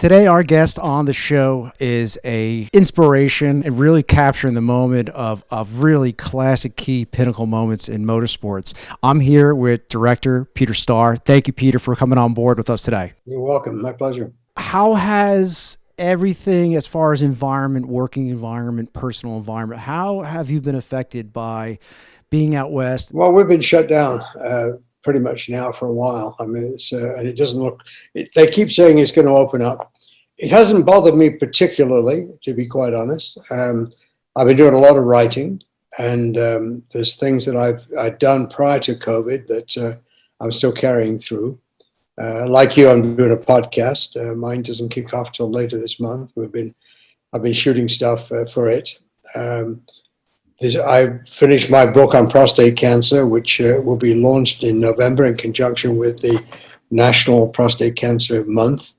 Today, our guest on the show is a inspiration and really capturing the moment of really classic key pinnacle moments in motorsports. I'm here with director Peter Starr. Thank you, Peter, for coming on board with us today. You're welcome. My pleasure. How has everything as far as environment, working environment, personal environment, how have you been affected by being out west? Well, we've been shut down pretty much now for a while. I mean, and it doesn't look, they keep saying it's going to open up. It hasn't bothered me particularly, to be quite honest. I've been doing a lot of writing, and there's things that I'd done prior to COVID that I'm still carrying through. Like you, I'm doing a podcast. Mine doesn't kick off till later this month. I've been shooting stuff for it. I finished my book on prostate cancer, which will be launched in November in conjunction with the National Prostate Cancer Month.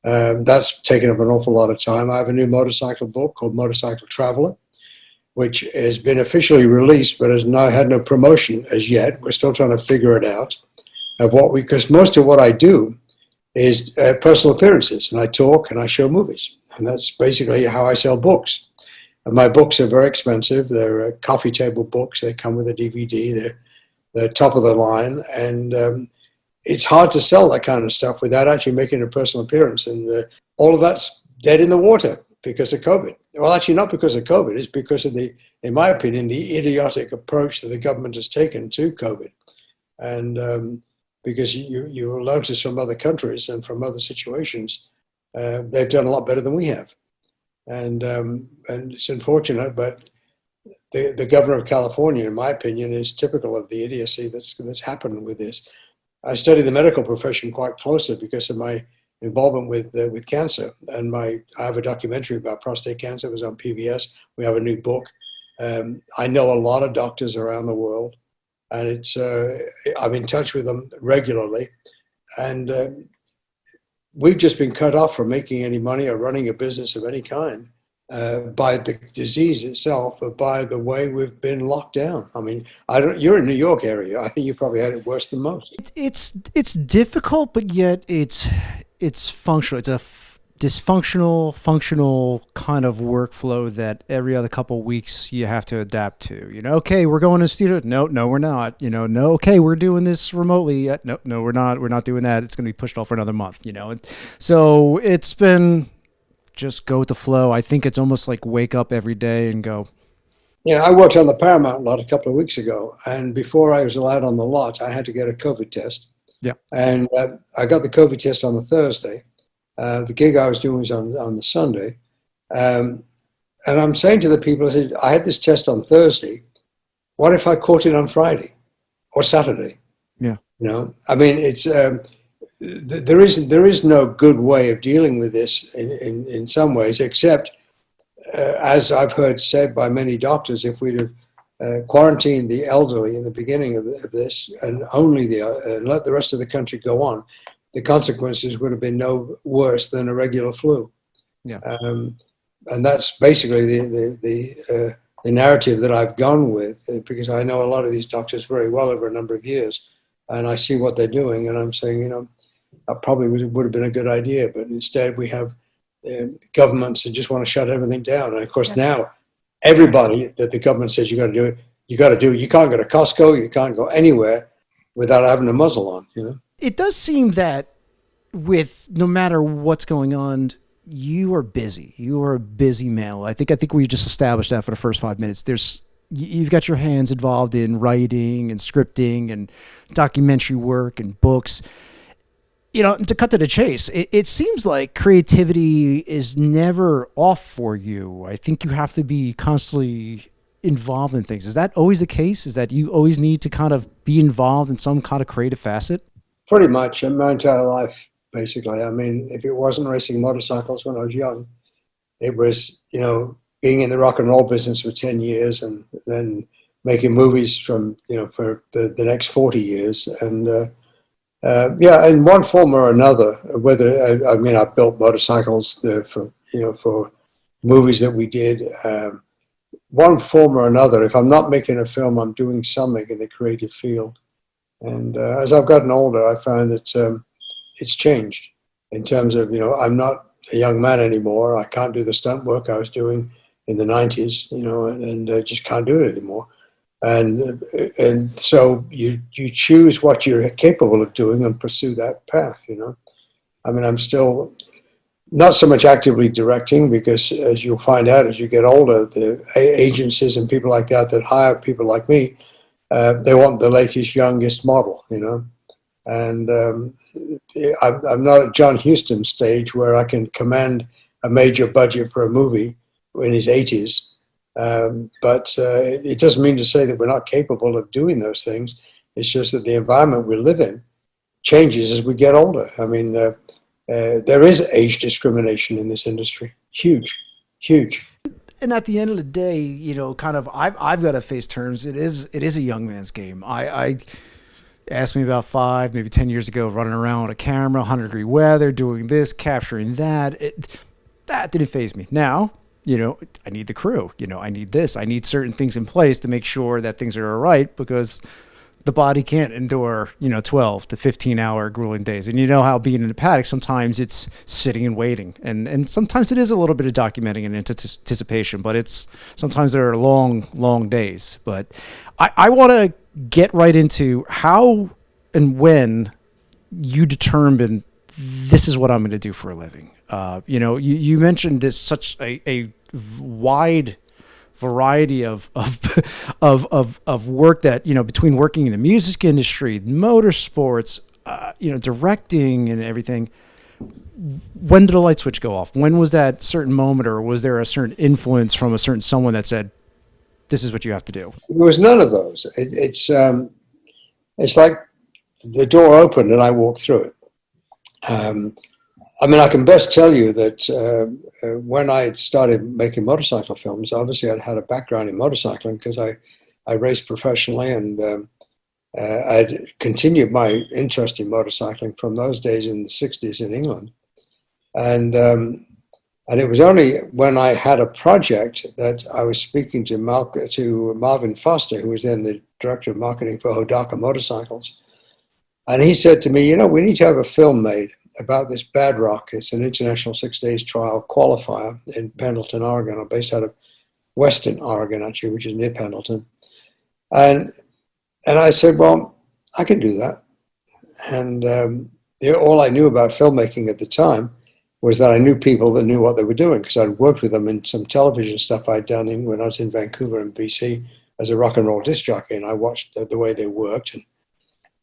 That's taken up an awful lot of time. I have a new motorcycle book called Motorcycle Traveler, which has been officially released, but has not had no promotion as yet. We're still trying to figure it out. Because most of what I do is personal appearances, and I talk and I show movies, and that's basically how I sell books. And my books are very expensive. They're coffee table books. They come with a DVD. They're top of the line, and it's hard to sell that kind of stuff without actually making a personal appearance. And all of that's dead in the water because of COVID. Well, actually, not because of COVID. It's because of in my opinion, the idiotic approach that the government has taken to COVID, and because you will notice from other countries and from other situations, they've done a lot better than we have. And it's unfortunate, but the governor of California, in my opinion, is typical of the idiocy that's happened with this. I study the medical profession quite closely because of my involvement with cancer, and I have a documentary about prostate cancer. It was on PBS. We have a new book. I know a lot of doctors around the world, and I'm in touch with them regularly, and we've just been cut off from making any money or running a business of any kind by the disease itself, or by the way we've been locked down. I mean, you're in New York area. I think you probably had it worse than most. It's difficult, but yet it's functional. It's a dysfunctional, functional kind of workflow that every other couple of weeks you have to adapt to. Okay, we're going to the studio. No, we're not. No, okay, we're doing this remotely. No, we're not. We're not doing that. It's going to be pushed off for another month. And so it's been just go with the flow. I think it's almost like wake up every day and go. Yeah, I worked on the Paramount lot a couple of weeks ago, and before I was allowed on the lot, I had to get a COVID test. Yeah, and I got the COVID test on the Thursday. The gig I was doing was on the Sunday. And I'm saying to the people, I said, I had this test on Thursday. What if I caught it on Friday or Saturday? Yeah. I mean, it's there is no good way of dealing with this in some ways, except as I've heard said by many doctors, if we'd have quarantined the elderly in the beginning of this and only and let the rest of the country go on, the consequences would have been no worse than a regular flu. Yeah. And that's basically the narrative that I've gone with, because I know a lot of these doctors very well over a number of years, and I see what they're doing, and I'm saying, that probably would have been a good idea, but instead we have governments that just want to shut everything down. And of course now, everybody that the government says you got to do it, you got to do it. You can't go to Costco, you can't go anywhere without having a muzzle on, It does seem that with no matter what's going on, you are busy. You are a busy man. I think we just established that for the first 5 minutes. You've got your hands involved in writing and scripting and documentary work and books. To cut to the chase, it seems like creativity is never off for you. I think you have to be constantly involved in things. Is that always the case? Is that you always need to kind of be involved in some kind of creative facet? Pretty much in my entire life, basically. I mean, if it wasn't racing motorcycles when I was young, it was, being in the rock and roll business for 10 years and then making movies for the next 40 years. And in one form or another, I built motorcycles for movies that we did. One form or another, if I'm not making a film, I'm doing something in the creative field. And as I've gotten older, I found that it's changed in terms of, I'm not a young man anymore. I can't do the stunt work I was doing in the 90s, and just can't do it anymore. And so you choose what you're capable of doing and pursue that path. I mean, I'm still not so much actively directing because, as you'll find out as you get older, the agencies and people like that hire people like me, they want the latest, youngest model, And I'm not at John Huston's stage where I can command a major budget for a movie in his 80s. But it doesn't mean to say that we're not capable of doing those things. It's just that the environment we live in changes as we get older. I mean, there is age discrimination in this industry. Huge, huge. And at the end of the day, kind of, I've got to face terms. It is a young man's game. I asked me about 5, maybe 10 years ago, running around with a camera, 100-degree weather, doing this, capturing that. That didn't faze me. Now, I need the crew. I need this. I need certain things in place to make sure that things are all right, because the body can't endure, 12 to 15-hour grueling days. And how being in the paddock, sometimes it's sitting and waiting. And sometimes it is a little bit of documenting and anticipation, but sometimes there are long, long days. But I want to get right into how and when you determine this is what I'm going to do for a living. You mentioned this such a wide variety of work that, between working in the music industry, motorsports, directing and everything. When did the light switch go off? When was that certain moment, or was there a certain influence from a certain someone that said, this is what you have to do? There was none of those. It's like the door opened and I walked through it. I mean, I can best tell you that when I started making motorcycle films, obviously I'd had a background in motorcycling because I raced professionally, and I'd continued my interest in motorcycling from those days in the 60s in England. And it was only when I had a project that I was speaking to Marvin Foster, who was then the director of marketing for Hodaka Motorcycles. And he said to me, we need to have a film made about this Bad Rock. It's an international 6 days trial qualifier in Pendleton, Oregon. I'm based out of Western Oregon, actually, which is near Pendleton. And I said, well, I can do that. And all I knew about filmmaking at the time was that I knew people that knew what they were doing, because I'd worked with them in some television stuff I'd done when I was in Vancouver and BC as a rock and roll disc jockey, and I watched the way they worked.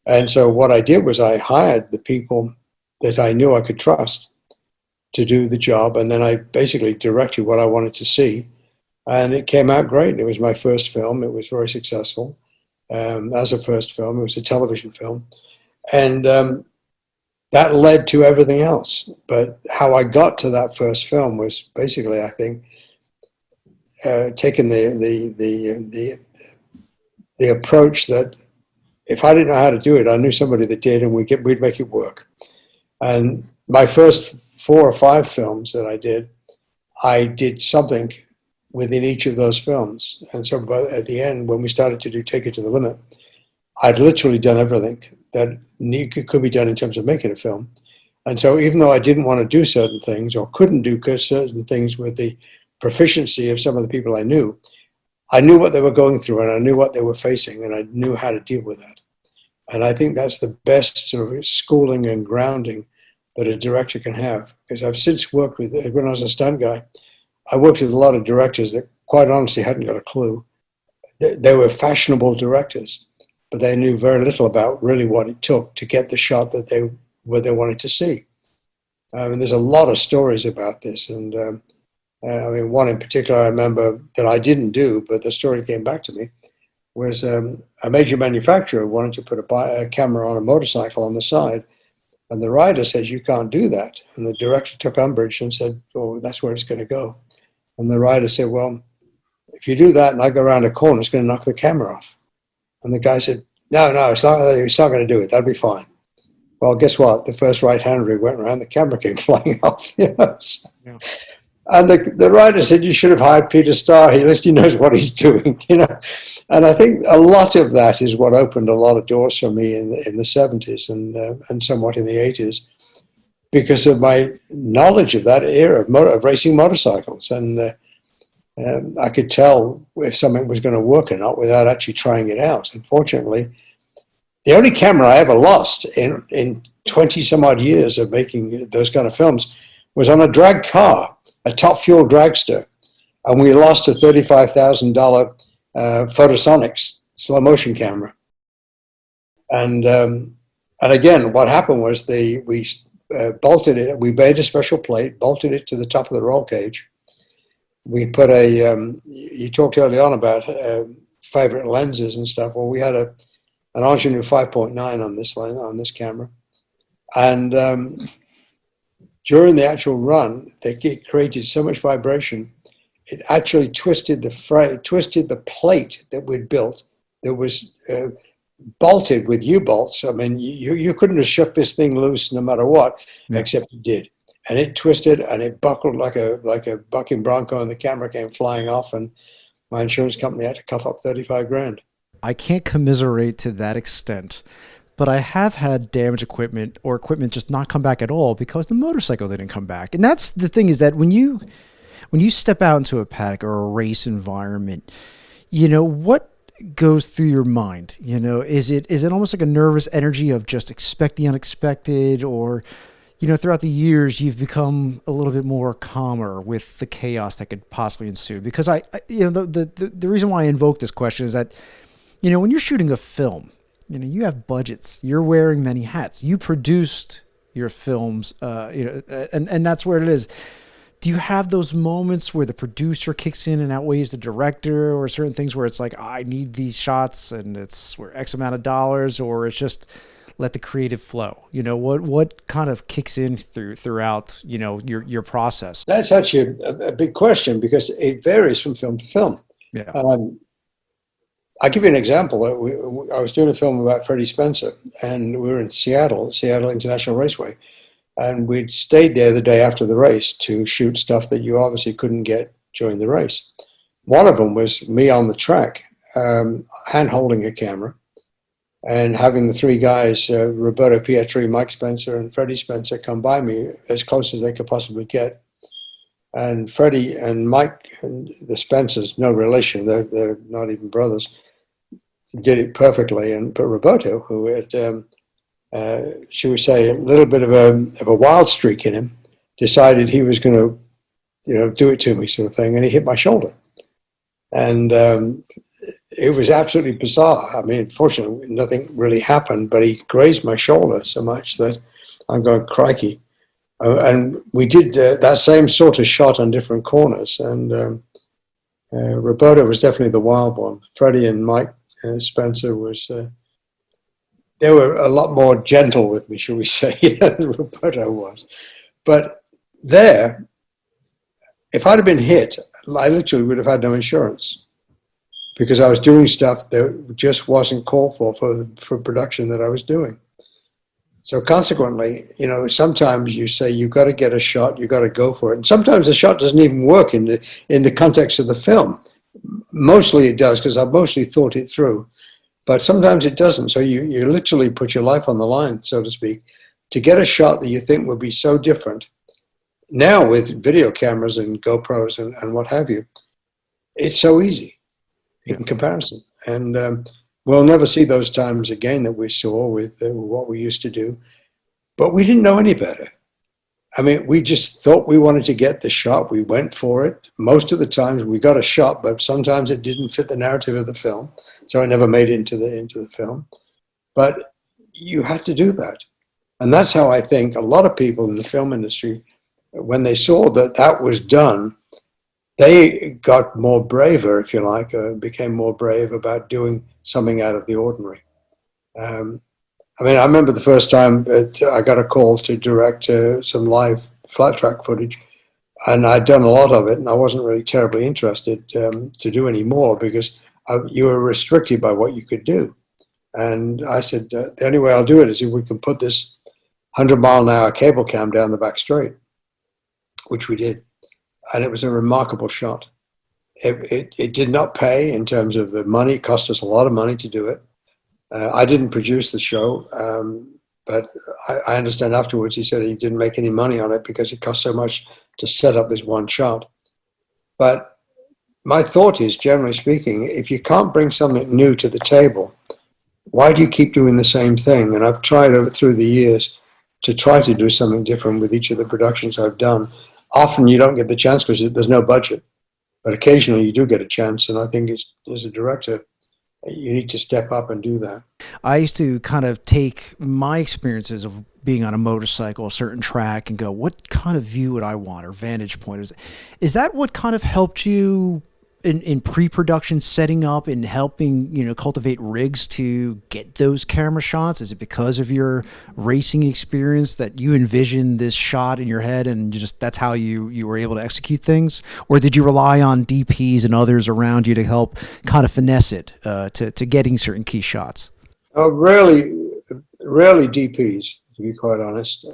And so what I did was I hired the people that I knew I could trust to do the job, and then I basically directed what I wanted to see, and it came out great. It was my first film. It was very successful. As a first film, it was a television film, and that led to everything else. But how I got to that first film was basically, I think, taking the approach that if I didn't know how to do it, I knew somebody that did, and we'd make it work. And my first 4 or 5 films that I did something within each of those films. And so at the end, when we started to do Take It to the Limit, I'd literally done everything that could be done in terms of making a film. And so even though I didn't want to do certain things or couldn't do certain things with the proficiency of some of the people I knew what they were going through, and I knew what they were facing, and I knew how to deal with that. And I think that's the best sort of schooling and grounding that a director can have. Because I've since worked with, when I was a stunt guy, I worked with a lot of directors that quite honestly hadn't got a clue. They were fashionable directors, but they knew very little about really what it took to get the shot that they wanted to see. And there's a lot of stories about this. And I mean, one in particular I remember that I didn't do, but the story came back to me, was a major manufacturer wanted to put a camera on a motorcycle on the side. And the rider says, you can't do that. And the director took umbrage and said, oh, that's where it's going to go. And the rider said, well, if you do that and I go around a corner, it's going to knock the camera off. And the guy said, no, it's not going to do it. That'll be fine. Well, guess what? The first right-hander who went around, the camera came flying off. Yeah. And the writer said, you should have hired Peter Starr. At least he knows what he's doing, And I think a lot of that is what opened a lot of doors for me in the 70s and somewhat in the 80s. because of my knowledge of that era of racing motorcycles. And I could tell if something was going to work or not without actually trying it out. Unfortunately, the only camera I ever lost in 20 some odd years of making those kind of films was on a drag car, a top fuel dragster. And we lost a $35,000 Photosonics slow motion camera. And again, what happened was we bolted it. We made a special plate, bolted it to the top of the roll cage. We put you talked early on about favorite lenses and stuff. Well, we had an Ingenue 5.9 on this camera. And during the actual run, it created so much vibration, it actually twisted the plate that we'd built that was bolted with U-bolts. I mean, you couldn't have shook this thing loose no matter what, except you did. And it twisted and it buckled like a bucking bronco, and the camera came flying off, and my insurance company had to cough up 35 grand. I can't commiserate to that extent, but I have had damaged equipment or equipment just not come back at all because the motorcycle didn't come back. And that's the thing, is that when you step out into a paddock or a race environment, you know, what goes through your mind? You know, is it almost like a nervous energy of just expect the unexpected, or, you know, throughout the years, you've become a little bit more calmer with the chaos that could possibly ensue? Because you know, the reason why I invoke this question is that, you know, when you're shooting a film, you know, you have budgets, you're wearing many hats, you produced your films, you know, and that's where it is. Do you have those moments where the producer kicks in and outweighs the director, or certain things where it's like, I need these shots and it's for X amount of dollars, or it's just let the creative flow? You know, what kind of kicks in throughout, you know, your process? That's actually a big question, because it varies from film to film. Yeah. I'll give you an example. I was doing a film about Freddie Spencer, and we were in Seattle International Raceway, and we'd stayed there the day after the race to shoot stuff that you obviously couldn't get during the race. One of them was me on the track, hand-holding a camera, and having the three guys, Roberto Pietri, Mike Spencer, and Freddie Spencer, come by me as close as they could possibly get. And Freddie and Mike, and the Spencers, no relation, they're not even brothers, did it perfectly. But Roberto, who had, should we say, a little bit of a wild streak in him, decided he was going to, you know, do it to me, sort of thing, and he hit my shoulder. And it was absolutely bizarre. I mean, fortunately, nothing really happened, but he grazed my shoulder so much that I'm going, crikey. And we did that same sort of shot on different corners. And Roberto was definitely the wild one. Freddie and Mike Spencer they were a lot more gentle with me, shall we say, than Roberto was. But there, if I'd have been hit, I literally would have had no insurance, because I was doing stuff that just wasn't called for production that I was doing. So consequently, you know, sometimes you say you've got to get a shot, you've got to go for it. And sometimes the shot doesn't even work in the context of the film. Mostly it does, because I've mostly thought it through. But sometimes it doesn't. So you literally put your life on the line, so to speak, to get a shot that you think would be so different. Now with video cameras and GoPros and what have you, it's so easy in comparison. And we'll never see those times again that we saw with what we used to do. But we didn't know any better. I mean, we just thought we wanted to get the shot. We went for it. Most of the times we got a shot, but sometimes it didn't fit the narrative of the film. So it never made it into the film. But you had to do that. And that's how I think a lot of people in the film industry, when they saw that that was done, they got more braver, if you like, became more brave about doing something out of the ordinary. I mean, I remember the first time I got a call to direct some live flat track footage, and I'd done a lot of it, and I wasn't really terribly interested to do any more, because you were restricted by what you could do. And I said, the only way I'll do it is if we can put this 100-mile-an-hour cable cam down the back straight, which we did. And it was a remarkable shot. It did not pay in terms of the money. It cost us a lot of money to do it. I didn't produce the show, but I understand afterwards he said he didn't make any money on it because it cost so much to set up this one shot. But my thought is, generally speaking, if you can't bring something new to the table, why do you keep doing the same thing? And I've tried through the years to try to do something different with each of the productions I've done. Often you don't get the chance because there's no budget, but occasionally you do get a chance. And I think as a director, you need to step up and do that. I used to kind of take my experiences of being on a motorcycle, a certain track, and go, what kind of view would I want or vantage point? Is that what kind of helped you in pre-production setting up and helping, cultivate rigs to get those camera shots? Is it because of your racing experience that you envisioned this shot in your head and that's how you were able to execute things? Or did you rely on DPs and others around you to help kind of finesse it to getting certain key shots? Oh, rarely DPs, to be quite honest.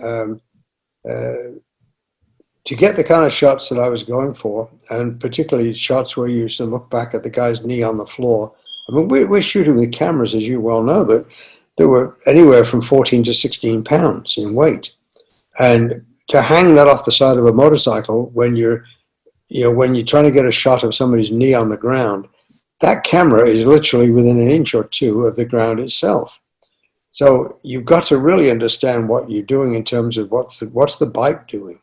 To get the kind of shots that I was going for, and particularly shots where you used to look back at the guy's knee on the floor. I mean, we're shooting with cameras, as you well know, that were anywhere from 14 to 16 pounds in weight. And to hang that off the side of a motorcycle when you're trying to get a shot of somebody's knee on the ground, that camera is literally within an inch or two of the ground itself. So you've got to really understand what you're doing in terms of what's the bike doing.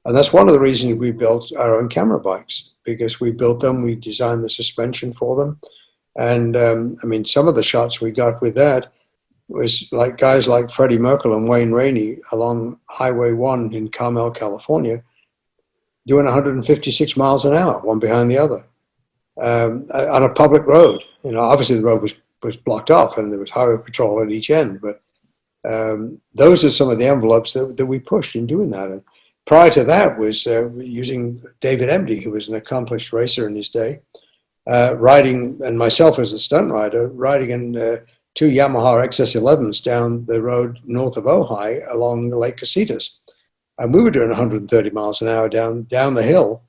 And that's one of the reasons we built our own camera bikes, because we built them, we designed the suspension for them. And some of the shots we got with that was like guys like Freddie Merkel and Wayne Rainey along Highway 1 in Carmel, California, doing 156 miles an hour, one behind the other, on a public road. Obviously the road was blocked off and there was highway patrol at each end, but those are some of the envelopes that we pushed in doing that. And prior to that was using David Emdy, who was an accomplished racer in his day, riding, and myself as a stunt rider, riding in two Yamaha XS11s down the road north of Ojai along Lake Casitas. And we were doing 130 miles an hour down the hill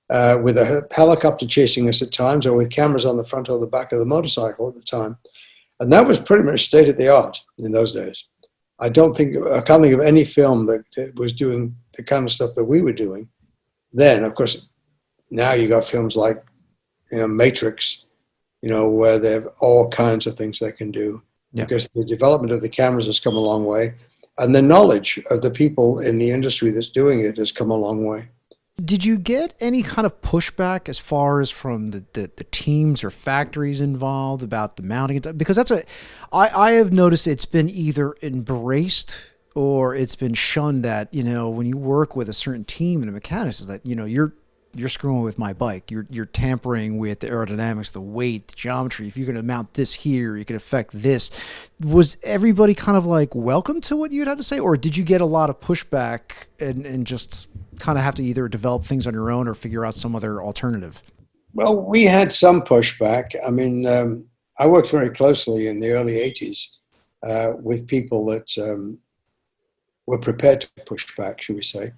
with a helicopter chasing us at times, or with cameras on the front or the back of the motorcycle at the time. And that was pretty much state of the art in those days. I can't think of any film that was doing the kind of stuff that we were doing then. Of course, now you got films like Matrix, where they have all kinds of things they can do. Yeah. Because the development of the cameras has come a long way, and the knowledge of the people in the industry that's doing it has come a long way. Did you get any kind of pushback as far as from the teams or factories involved about the mounting? Because I have noticed it's been either embraced or it's been shunned that, when you work with a certain team and a mechanics, is that, you're screwing with my bike. You're tampering with the aerodynamics, the weight, the geometry. If you're going to mount this here, you can affect this. Was everybody kind of like welcome to what you had to say, or did you get a lot of pushback and just kind of have to either develop things on your own or figure out some other alternative? Well, we had some pushback. I worked very closely in the early 80s with people that were prepared to push back, should we say.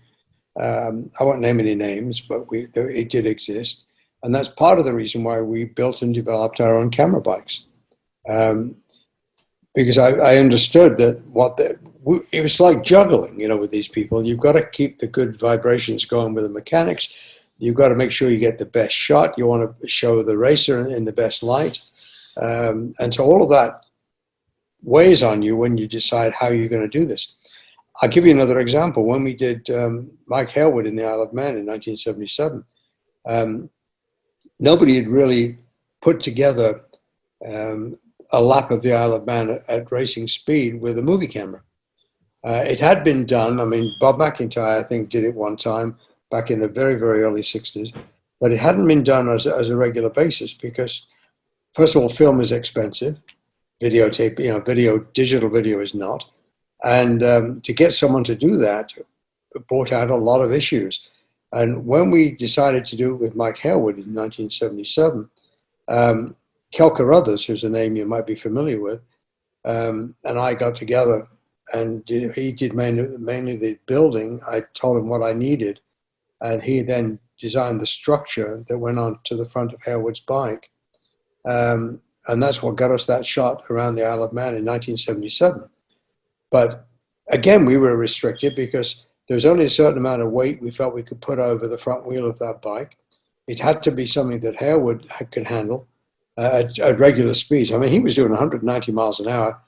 I won't name any names, but it did exist. And that's part of the reason why we built and developed our own camera bikes. Because I understood that it was like juggling, with these people. You've got to keep the good vibrations going with the mechanics. You've got to make sure you get the best shot. You want to show the racer in the best light. And so all of that weighs on you when you decide how you're going to do this. I'll give you another example. When we did Mike Harewood in the Isle of Man in 1977, nobody had really put together a lap of the Isle of Man at racing speed with a movie camera. It had been done. Bob McIntyre, I think, did it one time back in the very, very early 60s, but it hadn't been done as a regular basis because, first of all, film is expensive. Videotape, digital video is not. And to get someone to do that brought out a lot of issues. And when we decided to do it with Mike Harewood in 1977, Kel Carruthers, who's a name you might be familiar with, and I got together, and he did mainly the building. I told him what I needed, and he then designed the structure that went on to the front of Harewood's bike. And that's what got us that shot around the Isle of Man in 1977. But again, we were restricted because there was only a certain amount of weight we felt we could put over the front wheel of that bike. It had to be something that Hale could handle at regular speeds. I mean, he was doing 190 miles an hour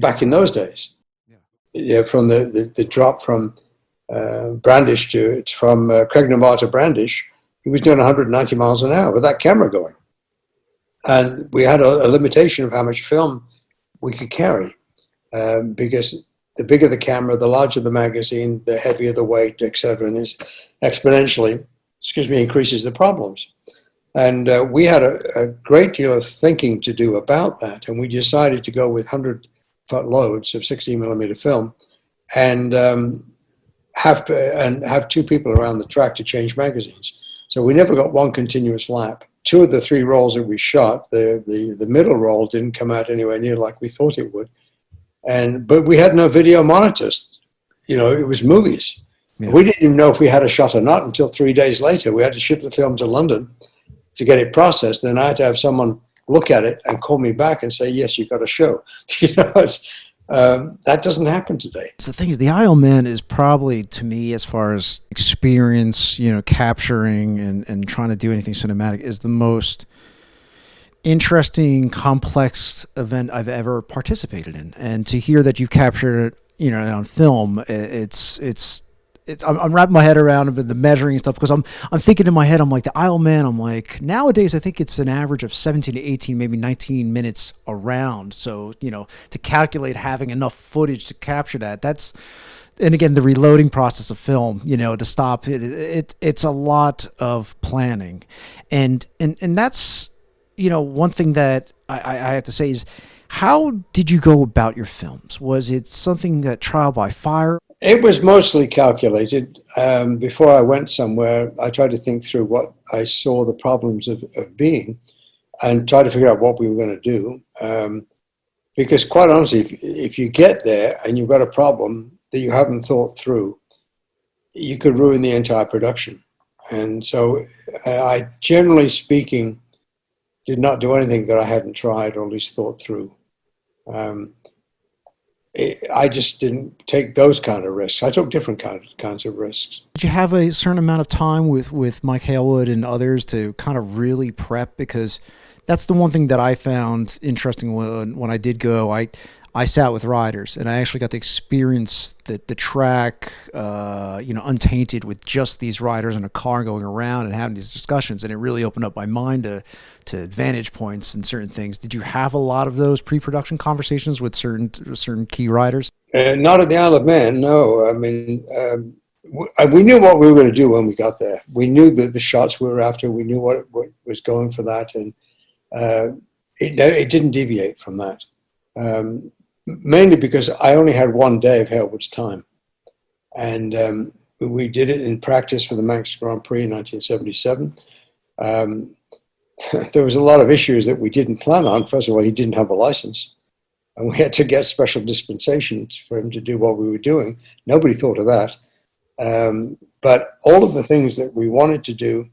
back in those days. Yeah, yeah, from the drop from Brandish from Craignamar to Brandish, he was doing 190 miles an hour with that camera going. And we had a limitation of how much film we could carry because the bigger the camera, the larger the magazine, the heavier the weight, etc. And it exponentially, increases the problems. And we had a great deal of thinking to do about that. And we decided to go with 100-foot loads of 16 millimeter film and have two people around the track to change magazines. So we never got one continuous lap. Two of the three rolls that we shot, the middle roll didn't come out anywhere near like we thought it would. But we had no video monitors. You know, it was movies. Yeah. We didn't even know if we had a shot or not until 3 days later. We had to ship the film to London to get it processed. Then I had to have someone look at it and call me back and say, yes, you've got a show. You know, that doesn't happen today. The thing is, the Isle Man is probably, to me, as far as experience, you know, capturing and trying to do anything cinematic, is the most interesting, complex event I've ever participated in. And to hear that you've captured it, you know, on film, I'm wrapping my head around the measuring and stuff, because I'm thinking in my head, I'm like, the Isle Man, I'm like, nowadays I think it's an average of 17 to 18, maybe 19 minutes around. So, you know, to calculate having enough footage to capture that's, and again, the reloading process of film, you know, to stop it's a lot of planning. And that's, you know, one thing that I have to say is, how did you go about your films? Was it something that trial by fire? It was mostly calculated. Before I went somewhere, I tried to think through what I saw the problems of being and try to figure out what we were going to do. Because quite honestly, if you get there and you've got a problem that you haven't thought through, you could ruin the entire production. And so I, generally speaking, did not do anything that I hadn't tried or at least thought through. I just didn't take those kind of risks. I took different kinds of risks. Did you have a certain amount of time with Mike Halewood and others to kind of really prep? Because that's the one thing that I found interesting when I did go. I sat with riders, and I actually got to experience the track, you know, untainted, with just these riders in a car going around and having these discussions, and it really opened up my mind to vantage points and certain things. Did you have a lot of those pre-production conversations with certain key riders? Not at the Isle of Man, no. I mean, we knew what we were going to do when we got there. We knew the shots we were after. We knew what was going for that, and it didn't deviate from that. Mainly because I only had 1 day of Halewood's time. And we did it in practice for the Manx Grand Prix in 1977. There was a lot of issues that we didn't plan on. First of all, he didn't have a license. And we had to get special dispensations for him to do what we were doing. Nobody thought of that. But all of the things that we wanted to do,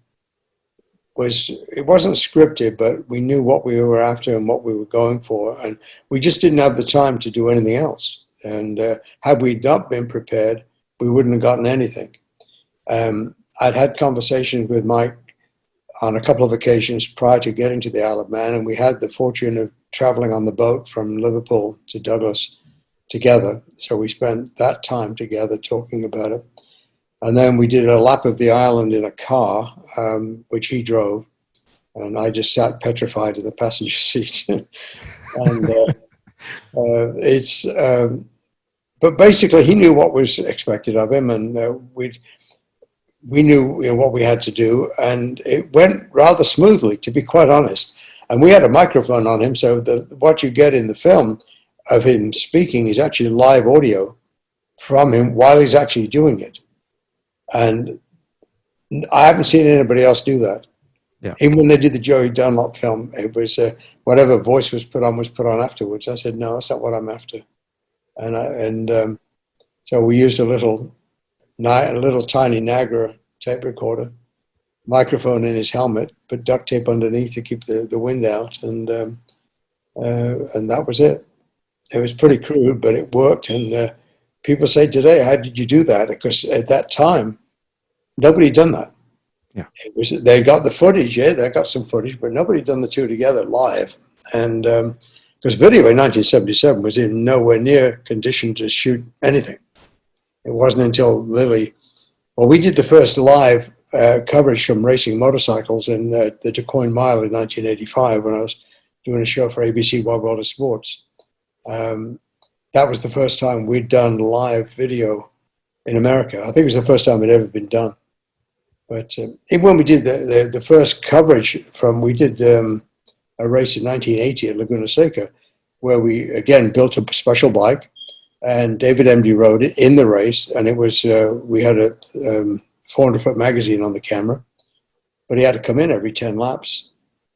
it wasn't scripted, but we knew what we were after and what we were going for, and we just didn't have the time to do anything else. And had we not been prepared, we wouldn't have gotten anything. I'd had conversations with Mike on a couple of occasions prior to getting to the Isle of Man, and we had the fortune of traveling on the boat from Liverpool to Douglas together. So we spent that time together talking about it. And then we did a lap of the island in a car, which he drove, and I just sat petrified in the passenger seat. And but basically he knew what was expected of him, and we knew, you know, what we had to do, and it went rather smoothly, to be quite honest. And we had a microphone on him, so what you get in the film of him speaking is actually live audio from him while he's actually doing it. And I haven't seen anybody else do that. Yeah. Even when they did the Joey Dunlop film, it was whatever voice was put on afterwards. I said, no, that's not what I'm after. And so we used a little tiny Niagara tape recorder, microphone in his helmet, but duct tape underneath to keep the wind out, and that was it. It was pretty crude, but it worked, and people say today, how did you do that? Because at that time, nobody had done that. Yeah. They got the footage, yeah, they got some footage, but nobody had done the two together live. And because video in 1977 was in nowhere near condition to shoot anything. It wasn't until literally, well, we did the first live coverage from racing motorcycles in the Du Quoin Mile in 1985 when I was doing a show for ABC Wide World of Sports. That was the first time we'd done live video in America. I think it was the first time it had ever been done. But even when we did the first coverage we did a race in 1980 at Laguna Seca, where we, again, built a special bike, and David Emdy rode it in the race, and it was, we had a 400-foot magazine on the camera, but he had to come in every 10 laps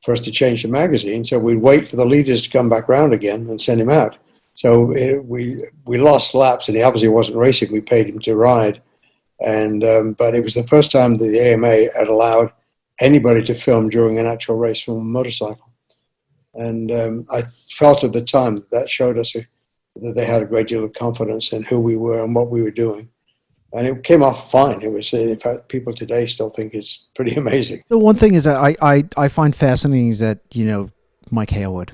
for us to change the magazine, so we'd wait for the leaders to come back round again and send him out. So we lost laps, and he obviously wasn't racing. We paid him to ride. And but it was the first time that the AMA had allowed anybody to film during an actual race from a motorcycle. And I felt at the time that showed us that they had a great deal of confidence in who we were and what we were doing. And it came off fine. It was, in fact, people today still think it's pretty amazing. The one thing is that I find fascinating is that, you know, Mike Haywood,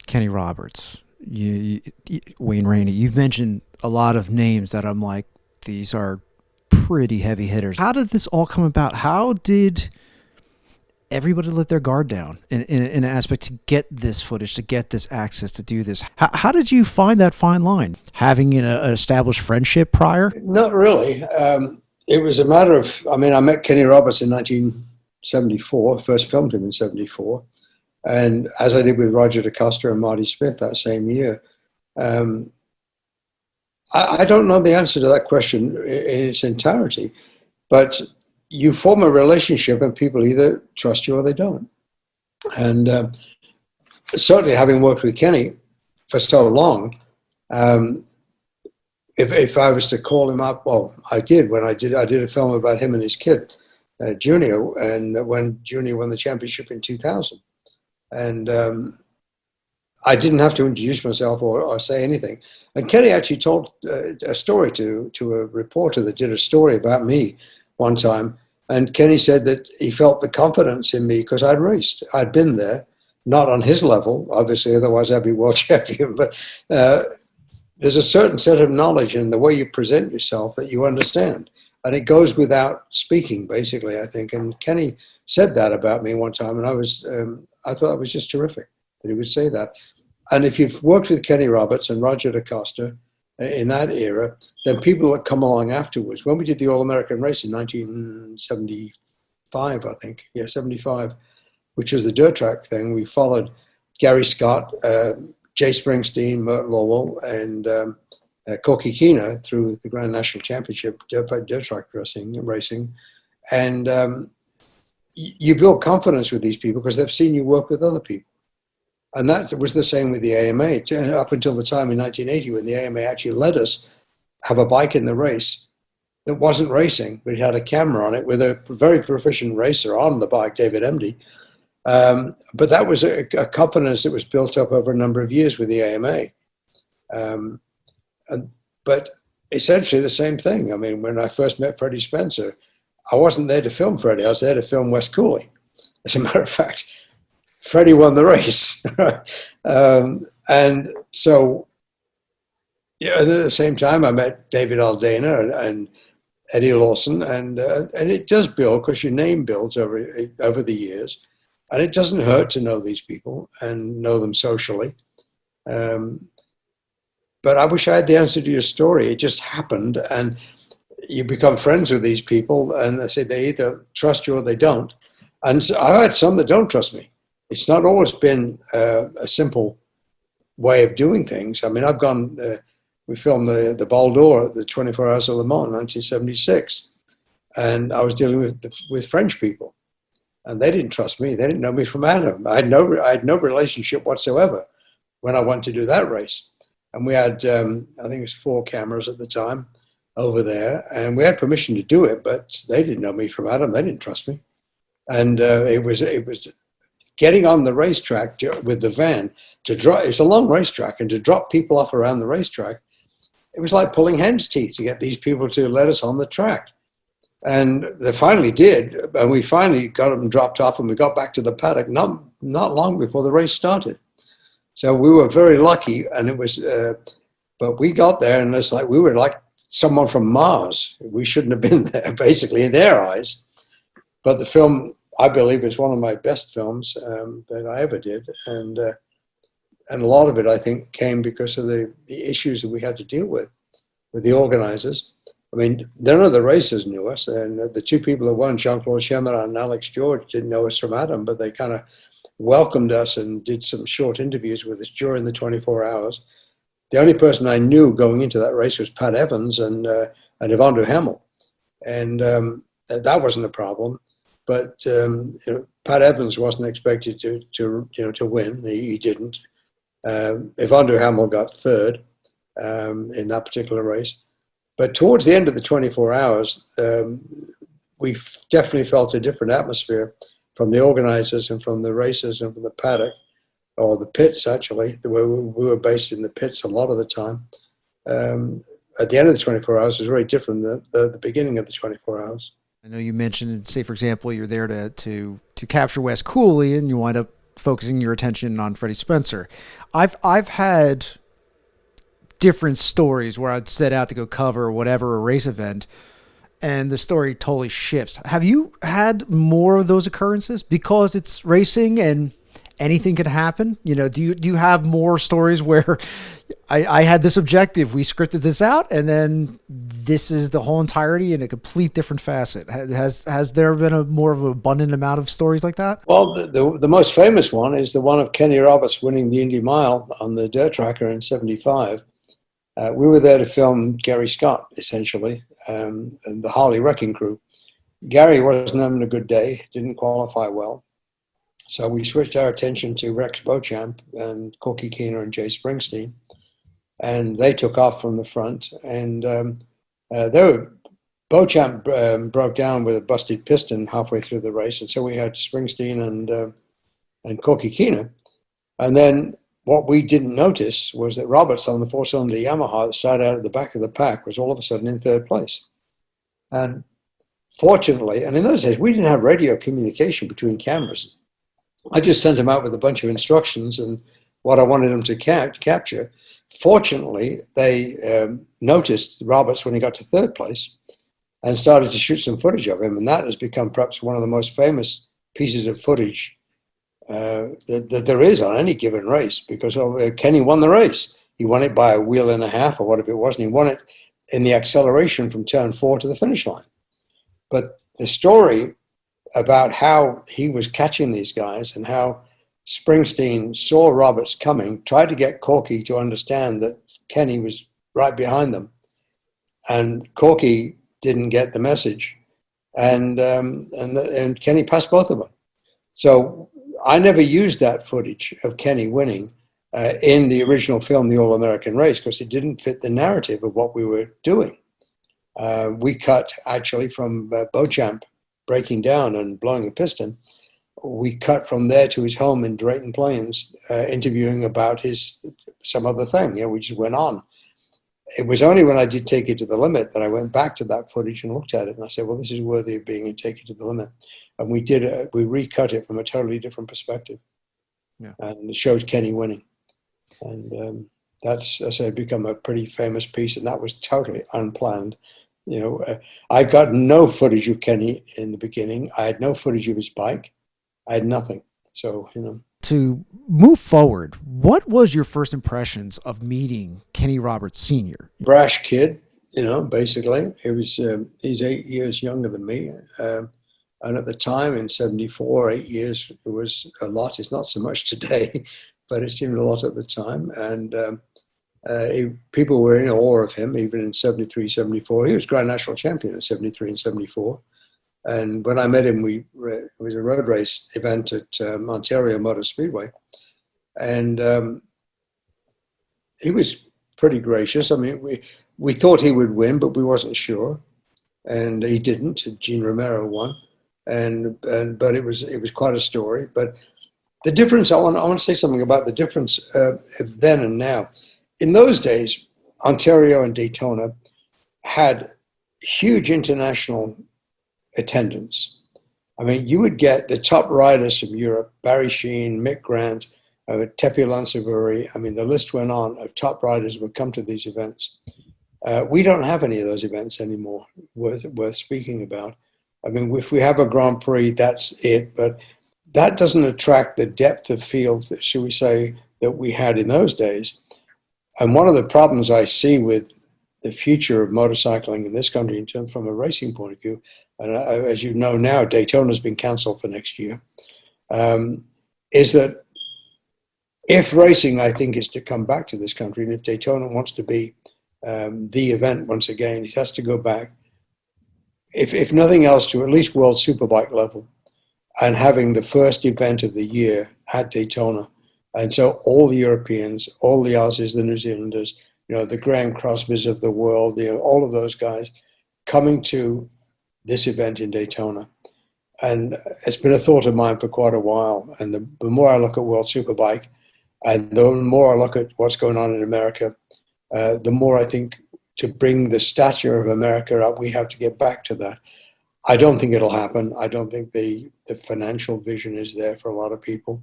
Kenny Roberts, Wayne Rainey, you've mentioned a lot of names that I'm like, these are pretty heavy hitters. How did this all come about? How did everybody let their guard down in an aspect to get this footage, to get this access, to do this? How did you find that fine line? Having an established friendship prior? Not really. It was a matter of, I mean, I met Kenny Roberts in 1974, first filmed him in 74. And as I did with Roger DeCosta and Marty Smith that same year. I don't know the answer to that question in its entirety, but you form a relationship and people either trust you or they don't. And certainly having worked with Kenny for so long, if I was to call him up, well, I did when I did a film about him and his kid, Junior, and when Junior won the championship in 2000. And I didn't have to introduce myself or say anything. And Kenny actually told a story to a reporter that did a story about me one time. And Kenny said that he felt the confidence in me because I'd raced. I'd been there, not on his level, obviously, otherwise I'd be world champion. But there's a certain set of knowledge in the way you present yourself that you understand. And it goes without speaking, basically, I think. And Kenny said that about me one time, and I thought it was just terrific that he would say that. And if you've worked with Kenny Roberts and Roger DeCosta in that era, then people that come along afterwards, when we did the All-American race in 1975, I think, 75, which was the dirt track thing, we followed Gary Scott, Jay Springsteen, Mert Lowell, and Corky Keena through the Grand National Championship dirt track racing. And you build confidence with these people because they've seen you work with other people. And that was the same with the AMA up until the time in 1980 when the AMA actually let us have a bike in the race that wasn't racing, but it had a camera on it with a very proficient racer on the bike, David Emdy. But that was a confidence that was built up over a number of years with the AMA. But essentially the same thing. I mean, when I first met Freddie Spencer, I wasn't there to film Freddie. I was there to film Wes Cooley. As a matter of fact, Freddie won the race. And so at the same time, I met David Aldana and Eddie Lawson. And it does build because your name builds over the years. And it doesn't hurt to know these people and know them socially. But I wish I had the answer to your story. It just happened. And you become friends with these people. And they say they either trust you or they don't. And so I've had some that don't trust me. It's not always been a simple way of doing things. I mean, I've gone, we filmed the Bal d'Or, the 24 Hours of Le Mans in 1976. And I was dealing with French people. And they didn't trust me. They didn't know me from Adam. I had no relationship whatsoever when I went to do that race. And we had, I think it was 4 cameras at the time over there. And we had permission to do it, but they didn't know me from Adam. They didn't trust me. And it was getting on the racetrack with the van to drive. It's a long racetrack, and to drop people off around the racetrack it was like pulling hen's teeth to get these people to let us on the track. And they finally did, and we finally got them dropped off, and we got back to the paddock not long before the race started. So we were very lucky, and it was, but we got there, and it's like we were like someone from Mars. We shouldn't have been there, basically, in their eyes. But the film, I believe, is one of my best films that I ever did, and a lot of it, I think, came because of the issues that we had to deal with the organizers. I mean, none of the racers knew us, and the two people that won, Jean-Claude Chemerat and Alex George, didn't know us from Adam, but they kind of welcomed us and did some short interviews with us during the 24 hours. The only person I knew going into that race was Pat Evans and Yvonne Duhamel, and that wasn't a problem. But Pat Evans wasn't expected to win. He didn't. Yvonne Duhamel got third in that particular race. But towards the end of the 24 hours, we definitely felt a different atmosphere from the organizers and from the racers and from the paddock, or the pits, actually. We were based in the pits a lot of the time. At the end of the 24 hours, it was very different than the beginning of the 24 hours. I know you mentioned, say, for example, you're there to capture Wes Cooley, and you wind up focusing your attention on Freddie Spencer. I've had different stories where I'd set out to go cover whatever a race event, and the story totally shifts. Have you had more of those occurrences because it's racing and anything can happen? You know, do you have more stories where I had this objective, we scripted this out, and then this is the whole entirety in a complete different facet? Has there been more of an abundant amount of stories like that? Well, the most famous one is the one of Kenny Roberts winning the Indy Mile on the dirt tracker in '75. We were there to film Gary Scott, essentially, and the Harley Wrecking Crew. Gary wasn't having a good day, didn't qualify well. So we switched our attention to Rex Beauchamp and Corky Keener and Jay Springsteen. And they took off from the front. And Beauchamp broke down with a busted piston halfway through the race. And so we had Springsteen and Corky Keener. And then what we didn't notice was that Roberts on the four-cylinder Yamaha that started out at the back of the pack was all of a sudden in third place. And fortunately, and in those days, we didn't have radio communication between cameras. I just sent him out with a bunch of instructions and what I wanted him to capture. Fortunately, they noticed Roberts when he got to third place and started to shoot some footage of him. And that has become perhaps one of the most famous pieces of footage that there is on any given race, because Kenny won the race. He won it by a wheel and a half or whatever it was, and he won it in the acceleration from turn 4 to the finish line. But the story about how he was catching these guys and how Springsteen saw Roberts coming, tried to get Corky to understand that Kenny was right behind them, and Corky didn't get the message, and Kenny passed both of them. So I never used that footage of Kenny winning in the original film, The All-American Race, because it didn't fit the narrative of what we were doing. We cut actually from Beauchamp breaking down and blowing a piston. We cut from there to his home in Drayton Plains, interviewing about some other thing. We just went on. It was only when I did Take It to the Limit that I went back to that footage and looked at it, and I said, well, this is worthy of being in Take It to the Limit. And we recut it from a totally different perspective. Yeah. And it shows Kenny winning. And that's, as I say, become a pretty famous piece, and that was totally unplanned. I got no footage of Kenny in the beginning. I had no footage of his bike. I had nothing. So, To move forward, what was your first impressions of meeting Kenny Roberts Sr.? Brash kid, basically. He's 8 years younger than me. And at the time in '74, 8 years, it was a lot. It's not so much today, but it seemed a lot at the time. And people were in awe of him, even in '73, '74. He was Grand National Champion in '73 and '74. And when I met him, it was a road race event at Ontario Motor Speedway. And he was pretty gracious. I mean, we thought he would win, but we wasn't sure. And he didn't. Gene Romero won. But it was quite a story. But the difference, I want to say something about the difference of then and now. In those days, Ontario and Daytona had huge international attendance. I mean, you would get the top riders from Europe, Barry Sheene, Mick Grant, Tepe Lansavuri. I mean, the list went on of top riders would come to these events. We don't have any of those events anymore worth speaking about. I mean, if we have a Grand Prix, that's it. But that doesn't attract the depth of field, should we say, that we had in those days. And one of the problems I see with the future of motorcycling in this country, in terms from a racing point of view, and as you know now, Daytona's been cancelled for next year, is that if racing, I think, is to come back to this country, and if Daytona wants to be the event once again, it has to go back, if nothing else, to at least World Superbike level, and having the first event of the year at Daytona. And so all the Europeans, all the Aussies, the New Zealanders, the Graham Crosbys of the world, all of those guys coming to this event in Daytona. And it's been a thought of mine for quite a while. And the more I look at World Superbike, and the more I look at what's going on in America, the more I think to bring the stature of America up, we have to get back to that. I don't think it'll happen. I don't think the financial vision is there for a lot of people.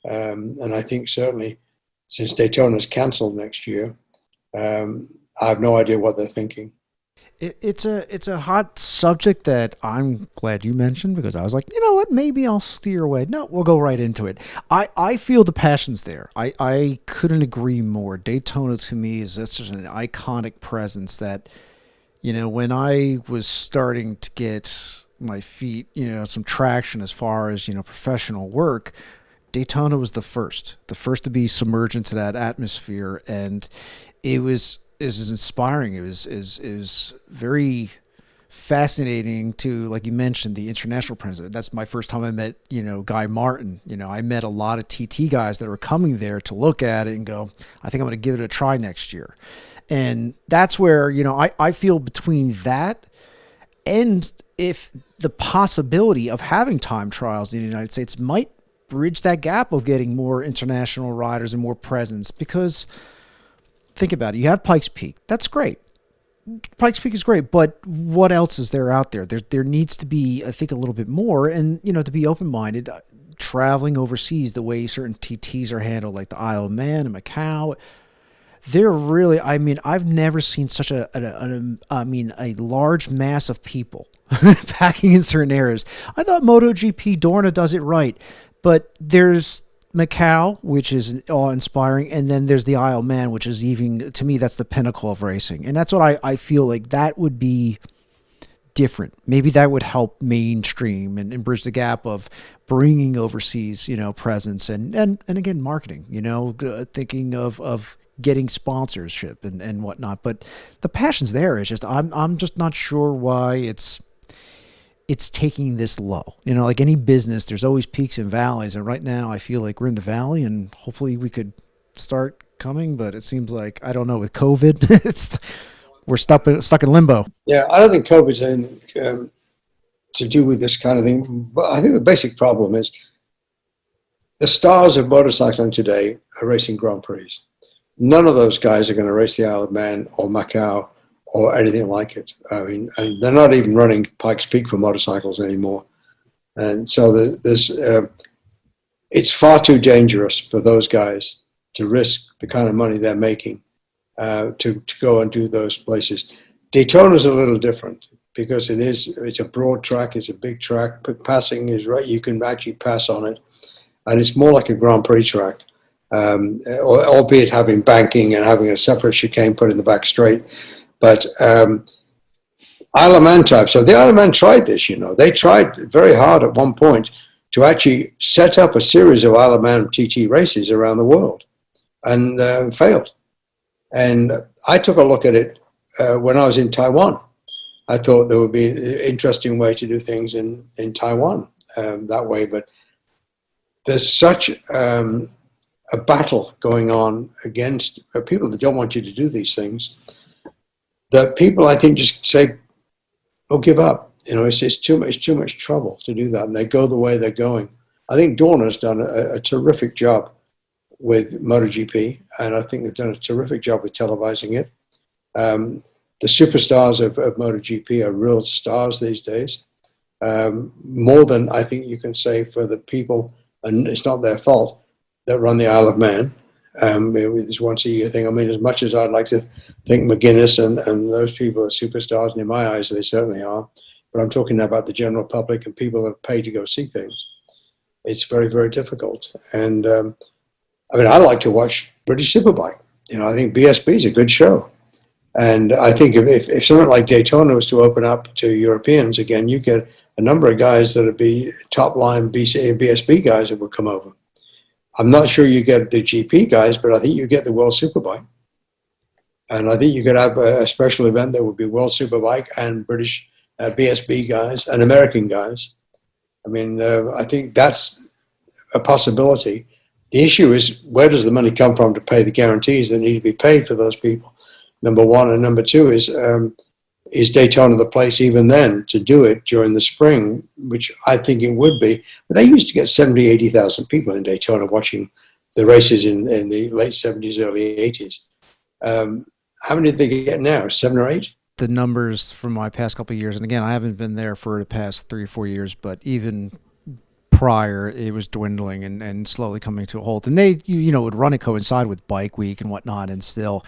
And I think certainly since Daytona's canceled next year, I have no idea what they're thinking. It's a hot subject that I'm glad you mentioned, because I was like, you know what, maybe I'll steer away. No, we'll go right into it. I feel the passion's there. I couldn't agree more. Daytona to me is such an iconic presence that, when I was starting to get my feet, some traction as far as, professional work, Daytona was the first to be submerged into that atmosphere. And it was inspiring. It was very fascinating to, like you mentioned, the international president. That's my first time I met, Guy Martin. I met a lot of TT guys that were coming there to look at it and go, I think I'm going to give it a try next year. And that's where, I feel between that and if the possibility of having time trials in the United States might bridge that gap of getting more international riders and more presence. Because think about it, you have Pikes Peak. That's great. Pikes Peak is great, but what else is there out there? There needs to be, I think, a little bit more, and to be open-minded, traveling overseas the way certain TTs are handled, like the Isle of Man and Macau. They're really, I've never seen such a large mass of people packing in certain areas. I thought MotoGP Dorna does it right, but there's Macau, which is awe-inspiring, and then there's the Isle of Man, which is, even to me, that's the pinnacle of racing. And that's what I feel like that would be different. Maybe that would help mainstream and bridge the gap of bringing overseas, presence and again, marketing, thinking of getting sponsorship and whatnot. But the passion's there. It's just, I'm just not sure why it's taking this low. Like any business, there's always peaks and valleys. And right now I feel like we're in the valley, and hopefully we could start coming, but it seems like, I don't know, with COVID, we're stuck in limbo. Yeah, I don't think COVID's anything to do with this kind of thing. But I think the basic problem is the stars of motorcycling today are racing Grand Prix. None of those guys are going to race the Isle of Man or Macau or anything like it. And they're not even running Pikes Peak for motorcycles anymore. And so it's far too dangerous for those guys to risk the kind of money they're making to go and do those places. Daytona's a little different because it's a broad track, it's a big track, passing is right, you can actually pass on it. And it's more like a Grand Prix track, albeit having banking and having a separate chicane put in the back straight. But Isle of Man type. So the Isle of Man tried this, They tried very hard at one point to actually set up a series of Isle of Man TT races around the world and failed. And I took a look at it when I was in Taiwan. I thought there would be an interesting way to do things in Taiwan that way. But there's such a battle going on against people that don't want you to do these things, that people, I think, just say, "Oh, give up." It's too much trouble to do that, and they go the way they're going. I think Dorna's done a terrific job with MotoGP, and I think they've done a terrific job with televising it. The superstars of MotoGP are real stars these days. More than I think you can say for the people, and it's not their fault, that run the Isle of Man. It's once a year thing. I mean, as much as I'd like to think McGuinness and those people are superstars, and in my eyes, they certainly are. But I'm talking about the general public and people that pay to go see things. It's very, very difficult. And I mean, I like to watch British Superbike. You know, I think BSB is a good show. And I think if something like Daytona was to open up to Europeans again, you get a number of guys that would be top line BSB guys that would come over. I'm not sure you get the GP guys, but I think you get the World Superbike. And I think you could have a special event that would be World Superbike and British BSB guys and American guys. I mean, I think that's a possibility. The issue is, where does the money come from to pay the guarantees that need to be paid for those people? Number one. And number two is Daytona the place even then to do it during the spring, which I think it would be. But they used to get 70, 80,000 people in Daytona watching the races in the late 70s, early 80s. How many did they get now? 7 or 8? The numbers from my past couple of years, and again, I haven't been there for the past 3 or 4 years, but even prior, it was dwindling and slowly coming to a halt. And they, would run it coincide with Bike Week and whatnot, and still,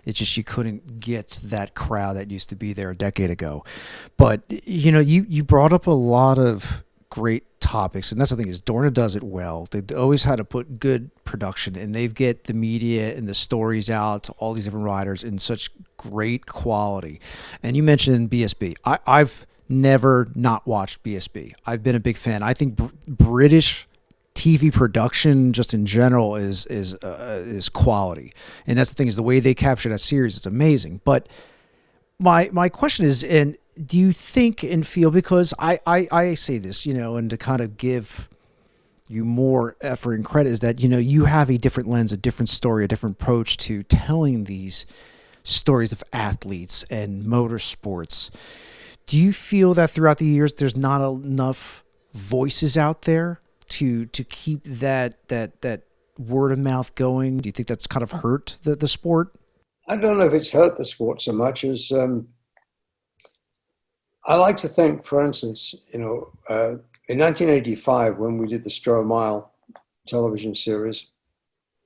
it's just you couldn't get that crowd that used to be there a decade ago. But you brought up a lot of great topics, and that's the thing is Dorna does it well. They always had to put good production, and they get the media and the stories out to all these different riders in such great quality. And you mentioned BSB. I've never not watched BSB. I've been a big fan. I think British TV production just in general is quality, and that's the thing is the way they capture that series is amazing. But my question is, and do you think and feel, because I say this, and to kind of give you more effort and credit, is that you have a different lens, a different story, a different approach to telling these stories of athletes and motorsports. Do you feel that throughout the years there's not enough voices out there to keep that word of mouth going? Do you think that's kind of hurt the sport? I don't know if it's hurt the sport so much as I like to think, for instance, in 1985 when we did the Stroh Mile television series,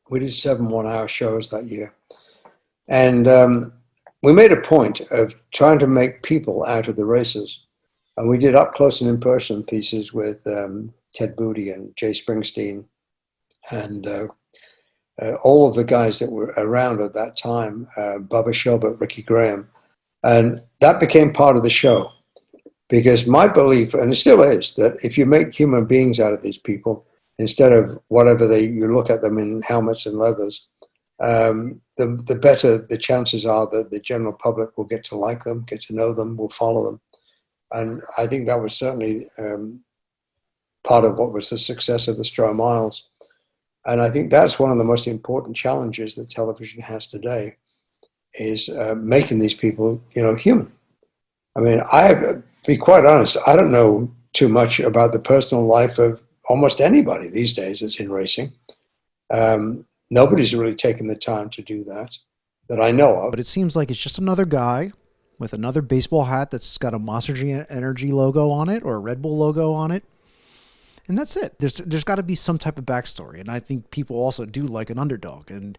we did 7 one-hour shows that year, and we made a point of trying to make people out of the races. And we did up close and in person pieces with Ted Booty and Jay Springsteen and all of the guys that were around at that time, Bubba Shelbert, Ricky Graham. And that became part of the show. Because my belief, and it still is, that if you make human beings out of these people, instead of whatever you look at them in helmets and leathers, the better the chances are that the general public will get to like them, get to know them, will follow them. And I think that was certainly part of what was the success of the Stroh Miles. And I think that's one of the most important challenges that television has today, is making these people, human. I mean, be quite honest, I don't know too much about the personal life of almost anybody these days that's in racing. Nobody's really taken the time to do that I know of. But it seems like it's just another guy with another baseball hat that's got a Monster Energy logo on it or a Red Bull logo on it. And that's it. There's got to be some type of backstory. And I think people also do like an underdog. And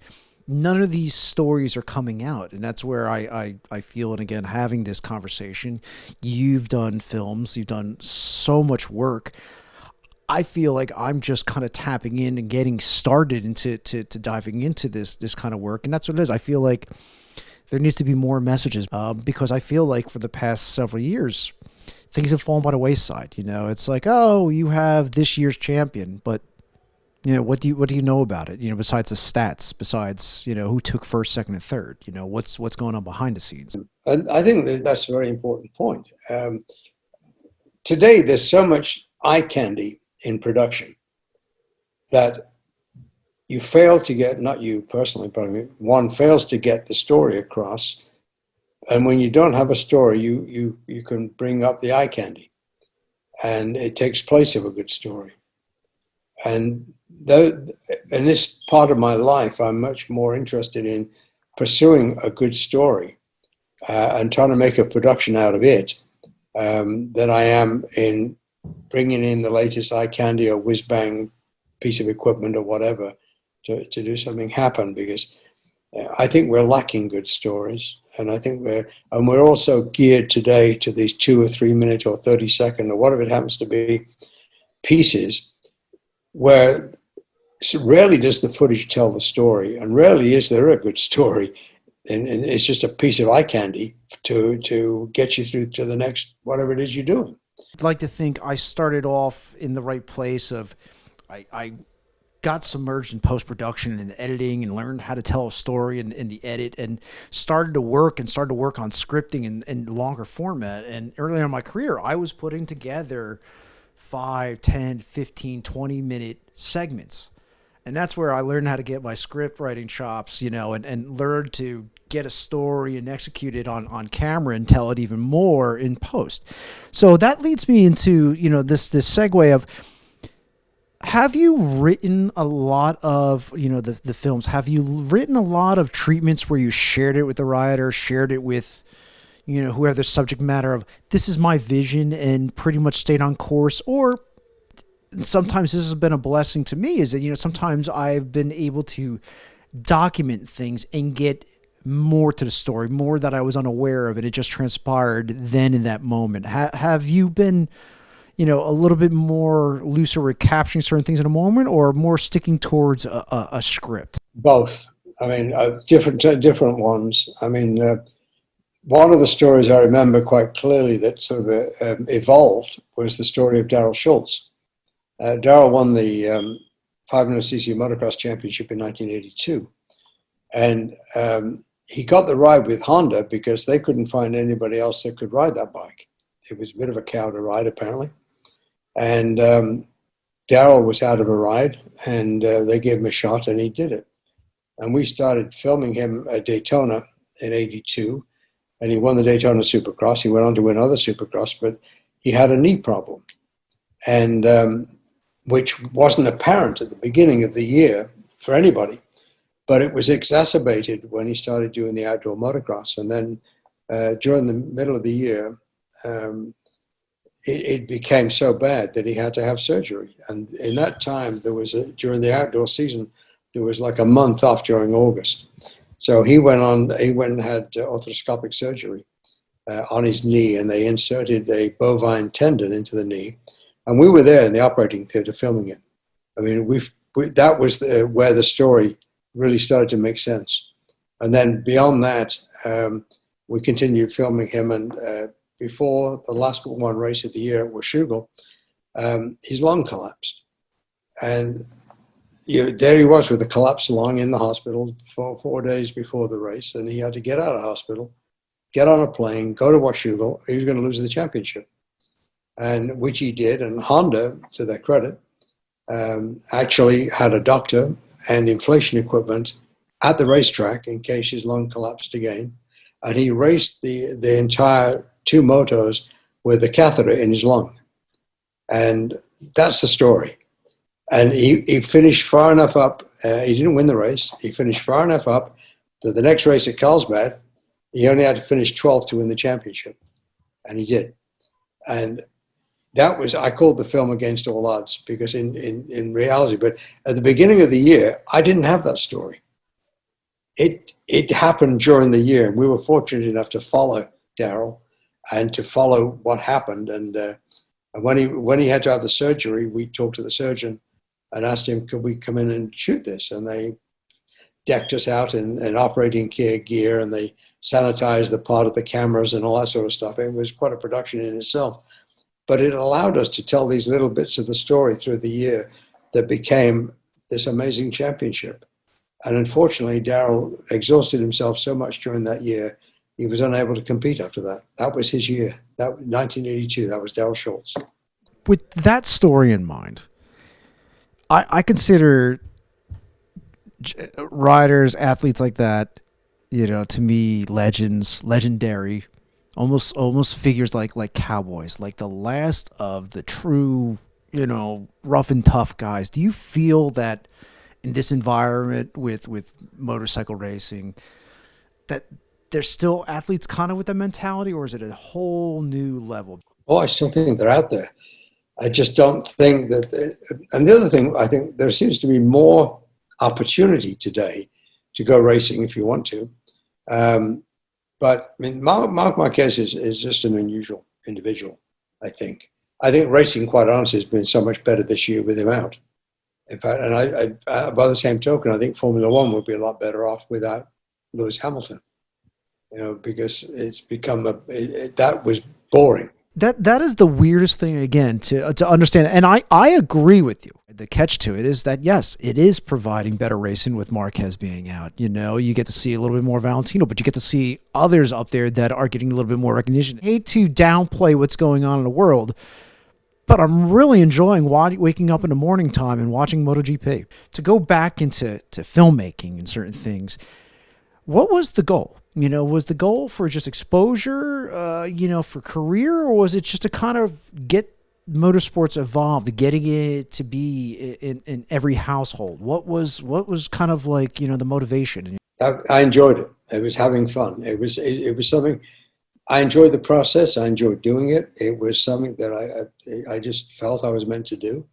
none of these stories are coming out. And that's where I feel, and again, having this conversation, you've done films, you've done so much work. I feel like I'm just kind of tapping in and getting started into diving into this kind of work. And that's what it is. I feel like there needs to be more messages because I feel like for the past several years, things have fallen by the wayside. It's like, oh, you have this year's champion, but what do you know about it? Besides the stats, besides who took first, second, and third. What's going on behind the scenes. And I think that's a very important point. Today, there's so much eye candy in production that you fail to get, not you personally, but I mean, one fails to get the story across. And when you don't have a story, you can bring up the eye candy, and it takes place of a good story. And in this part of my life, I'm much more interested in pursuing a good story and trying to make a production out of it than I am in bringing in the latest eye candy or whiz bang piece of equipment or whatever to do something happen, because I think we're lacking good stories. And I think we're also geared today to these 2 or 3 minute or 30-second or whatever it happens to be pieces where rarely does the footage tell the story, and rarely is there a good story. And it's just a piece of eye candy to get you through to the next whatever it is you're doing. I'd like to think I started off in the right place of I got submerged in post-production and editing and learned how to tell a story in the edit, and started to work on scripting and longer format. And early on in my career, I was putting together 5, 10, 15, 20-minute segments. And that's where I learned how to get my script writing chops, and learned to get a story and execute it on camera and tell it even more in post. So that leads me into, this segue of, have you written a lot of, the films? Have you written a lot of treatments where you shared it with the writer, shared it with, whoever the subject matter of, this is my vision, and pretty much stayed on course? Or sometimes this has been a blessing to me, is that, sometimes I've been able to document things and get more to the story, more that I was unaware of, and it just transpired then in that moment. Have you been, a little bit more looser with capturing certain things in a moment, or more sticking towards a script? Both. I mean, different ones. I mean, one of the stories I remember quite clearly that sort of evolved was the story of Daryl Schultz. Daryl won the 500cc motocross championship in 1982. And he got the ride with Honda because they couldn't find anybody else that could ride that bike. It was a bit of a cow to ride, apparently. And Daryl was out of a ride, and they gave him a shot, and he did it. And we started filming him at Daytona in 82, and he won the Daytona Supercross. He went on to win other Supercross, but he had a knee problem, and which wasn't apparent at the beginning of the year for anybody. But it was exacerbated when he started doing the outdoor motocross. And then during the middle of the year, it became so bad that he had to have surgery. And in that time, during the outdoor season, there was like a month off during August. So he went and had arthroscopic surgery on his knee, and they inserted a bovine tendon into the knee. And we were there in the operating theater filming it. I mean, that was where the story really started to make sense. And then beyond that, we continued filming him, and before the last but one race of the year at Washougal, his lung collapsed. And there he was with a collapsed lung in the hospital for 4 days before the race, and he had to get out of hospital, get on a plane, go to Washougal. He was going to lose the championship, and which he did. And Honda, to their credit, actually had a doctor and inflation equipment at the racetrack in case his lung collapsed again. And he raced the entire 2 motos with a catheter in his lung. And that's the story. And he finished far enough up. He didn't win the race. He finished far enough up that the next race at Carlsbad, he only had to finish 12th to win the championship. And he did. And that was, I called the film Against All Odds, because in reality, but at the beginning of the year, I didn't have that story. It happened during the year. We were fortunate enough to follow Daryl and to follow what happened. And when he had to have the surgery, we talked to the surgeon and asked him, could we come in and shoot this? And they decked us out in operating gear, and they sanitized the part of the cameras and all that sort of stuff. It was quite a production in itself. But it allowed us to tell these little bits of the story through the year that became this amazing championship. And unfortunately, Daryl exhausted himself so much during that year, he was unable to compete after that. That was his year. That 1982, that was Daryl Schultz. With that story in mind, I consider riders, athletes like that, to me, legendary, almost figures like cowboys, like the last of the true, rough and tough guys. Do you feel that in this environment with motorcycle racing, that there's still athletes kind of with that mentality, or is it a whole new level? Oh, I still think they're out there. I just don't think that. And the other thing, I think there seems to be more opportunity today to go racing if you want to. But I mean, Mark Marquez is just an unusual individual, I think. I think racing, quite honestly, has been so much better this year with him out. In fact, and by the same token, I think Formula One would be a lot better off without Lewis Hamilton, because it's become that was boring. That is the weirdest thing, again, to understand. And I agree with you. The catch to it is that, yes, it is providing better racing with Marquez being out. You get to see a little bit more Valentino, but you get to see others up there that are getting a little bit more recognition. I hate to downplay what's going on in the world, but I'm really enjoying waking up in the morning time and watching MotoGP. To go back into filmmaking and certain things, what was the goal? Was the goal for just exposure, for career, or was it just to kind of get motorsports evolved, getting it to be in every household? What was kind of like, the motivation? I enjoyed it. It was having fun. It was something. I enjoyed the process. I enjoyed doing it. It was something that I just felt I was meant to do,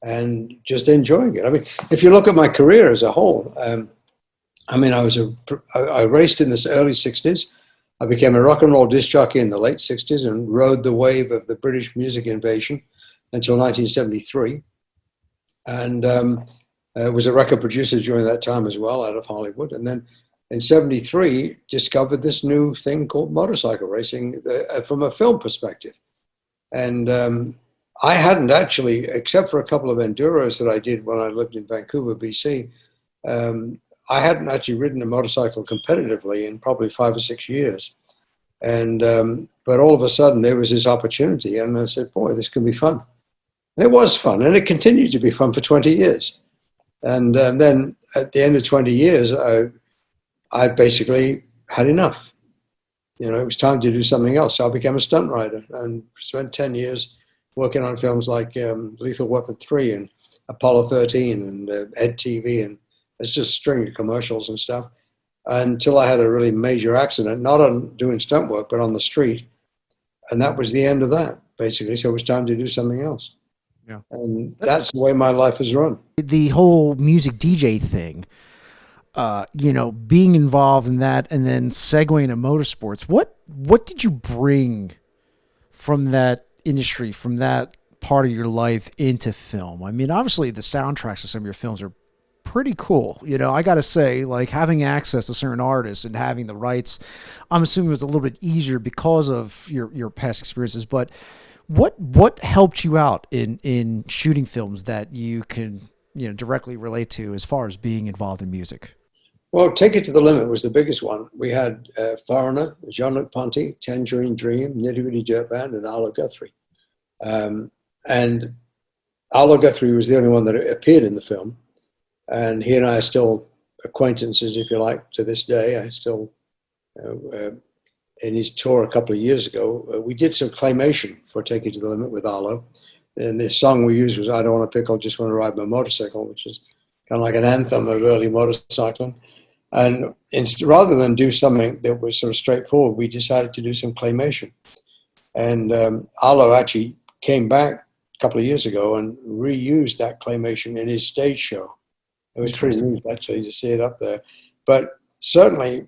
and just enjoying it. I mean, if you look at my career as a whole, I raced in the early 60s. I became a rock and roll disc jockey in the late 60s and rode the wave of the British music invasion until 1973. And was a record producer during that time as well, out of Hollywood. And then in 73, discovered this new thing called motorcycle racing from a film perspective. And I hadn't actually, except for a couple of enduros that I did when I lived in Vancouver, BC, I hadn't actually ridden a motorcycle competitively in probably 5 or 6 years. And but all of a sudden there was this opportunity, and I said, boy, this can be fun. And it was fun, and it continued to be fun for 20 years. And then at the end of 20 years, I basically had enough. It was time to do something else. So I became a stunt rider and spent 10 years working on films like Lethal Weapon 3 and Apollo 13 and Ed TV, and it's just a string of commercials and stuff, until I had a really major accident, not on doing stunt work, but on the street. And that was the end of that, basically. So it was time to do something else. Yeah. And that's the way my life has run. The whole music DJ thing, being involved in that and then segueing into motorsports, what did you bring from that industry, from that part of your life into film? I mean, obviously the soundtracks of some of your films are pretty cool. I got to say, like, having access to certain artists and having the rights, I'm assuming it was a little bit easier because of your past experiences, but what helped you out in shooting films that you can, directly relate to as far as being involved in music? Well, Take It to the Limit was the biggest one. We had Foreigner, Jean-Luc Ponty, Tangerine Dream, Nitty Gritty Dirt Band, and Arlo Guthrie. And Arlo Guthrie was the only one that appeared in the film. And he and I are still acquaintances, if you like, to this day. I still, in his tour a couple of years ago, we did some claymation for Take It to the Limit with Arlo. And this song we used was I Don't Want a Pickle, Just Want to Ride My Motorcycle, which is kind of like an anthem of early motorcycling. And rather than do something that was sort of straightforward, we decided to do some claymation. And Arlo actually came back a couple of years ago and reused that claymation in his stage show. It was pretty neat, actually, to see it up there. But certainly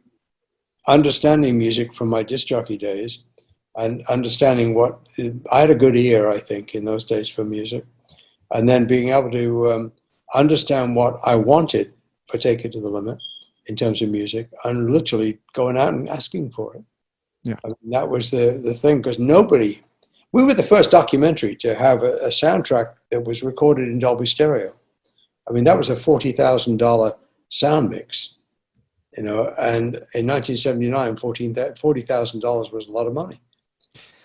understanding music from my disc jockey days and understanding I had a good ear, I think, in those days for music. And then being able to understand what I wanted for Take It to the Limit in terms of music, and literally going out and asking for it. Yeah, I mean, that was the thing, because we were the first documentary to have a soundtrack that was recorded in Dolby Stereo. I mean, that was a $40,000 sound mix, and in 1979, $40,000 was a lot of money.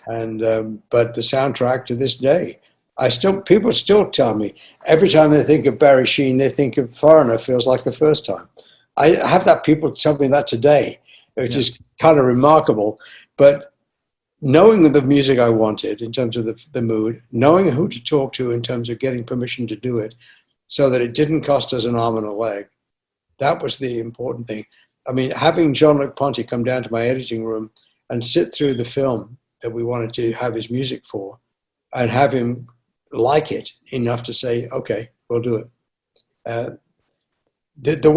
And but the soundtrack to this day, people still tell me every time they think of Barry Sheen, they think of Foreigner feels like the first time. I have people tell me that today, which is kind of remarkable. But knowing the music I wanted in terms of the mood, knowing who to talk to in terms of getting permission to do it, so that it didn't cost us an arm and a leg, that was the important thing. I mean, having Jean-Luc Ponty come down to my editing room and sit through the film that we wanted to have his music for, and have him like it enough to say, okay, we'll do it. The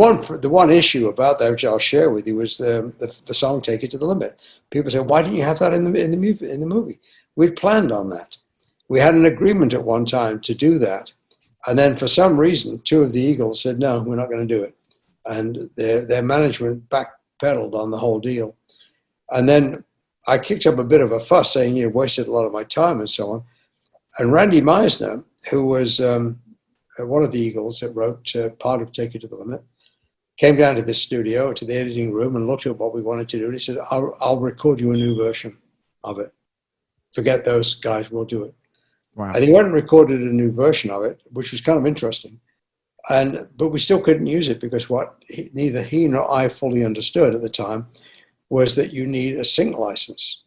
one issue about that, which I'll share with you, was the song "Take It to the Limit." People say, "Why didn't you have that in the movie?" We'd planned on that. We had an agreement at one time to do that, and then for some reason, two of the Eagles said, "No, we're not going to do it," and their management backpedaled on the whole deal. And then I kicked up a bit of a fuss, saying you wasted a lot of my time and so on. And Randy Meisner, who was one of the Eagles that wrote part of "Take It to the Limit," came down to the studio, to the editing room, and looked at what we wanted to do. And he said, I'll record you a new version of it. Forget those guys, we'll do it. Wow. And he went and recorded a new version of it, which was kind of interesting. But we still couldn't use it because what neither he nor I fully understood at the time was that you need a sync license.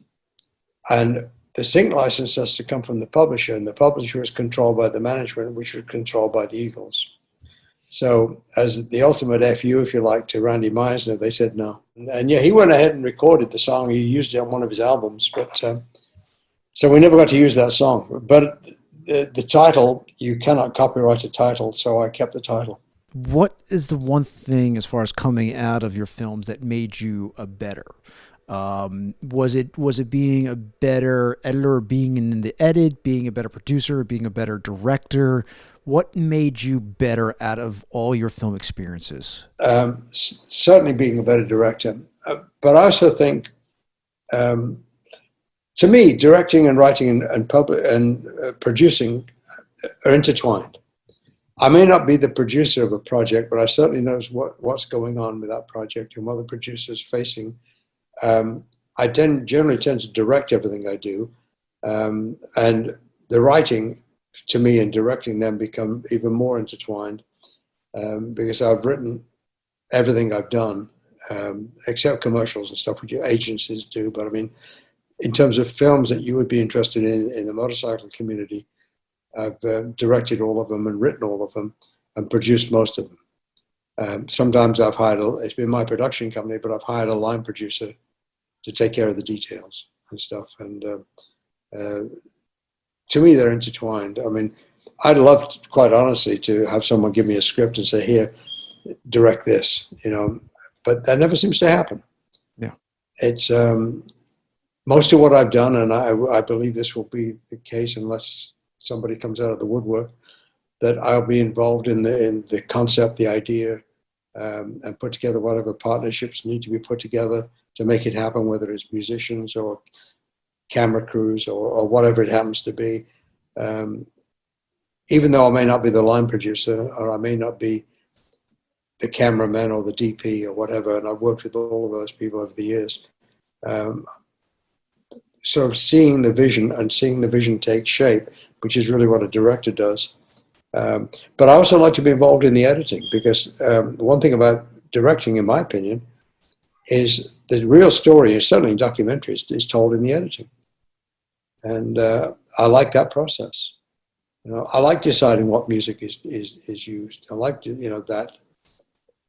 And the sync license has to come from the publisher, and the publisher is controlled by the management, which was controlled by the Eagles. So as the ultimate FU, if you like, to Randy Meisner, they said no. And yeah, he went ahead and recorded the song. He used it on one of his albums. But so we never got to use that song. But the title, you cannot copyright a title, so I kept the title. What is the one thing as far as coming out of your films that made you a better? Was it being a better editor, being in the edit, being a better producer, being a better director? What made you better out of all your film experiences? Certainly being a better director. But I also think, to me, directing and writing and producing are intertwined. I may not be the producer of a project, but I certainly know what's going on with that project and what the producer is facing. I generally tend to direct everything I do, and the writing, to me, and directing them become even more intertwined, because I've written everything I've done, except commercials and stuff which agencies do. But I mean, in terms of films that you would be interested in the motorcycle community, I've directed all of them and written all of them and produced most of them. Sometimes it's been my production company, but I've hired a line producer to take care of the details and stuff. And to me, they're intertwined. I mean, I'd love, quite honestly, to have someone give me a script and say, here, direct this, but that never seems to happen. Yeah. It's most of what I've done, and I believe this will be the case unless somebody comes out of the woodwork, that I'll be involved in the concept, the idea, and put together whatever partnerships need to be put together to make it happen, whether it's musicians or camera crews or whatever it happens to be. Even though I may not be the line producer, or I may not be the cameraman or the DP or whatever, and I've worked with all of those people over the years, sort of seeing the vision take shape, which is really what a director does. But I also like to be involved in the editing, because one thing about directing, in my opinion, is the real story, is certainly in documentaries, is told in the editing. And I like that process. I like deciding what music is used. I like that,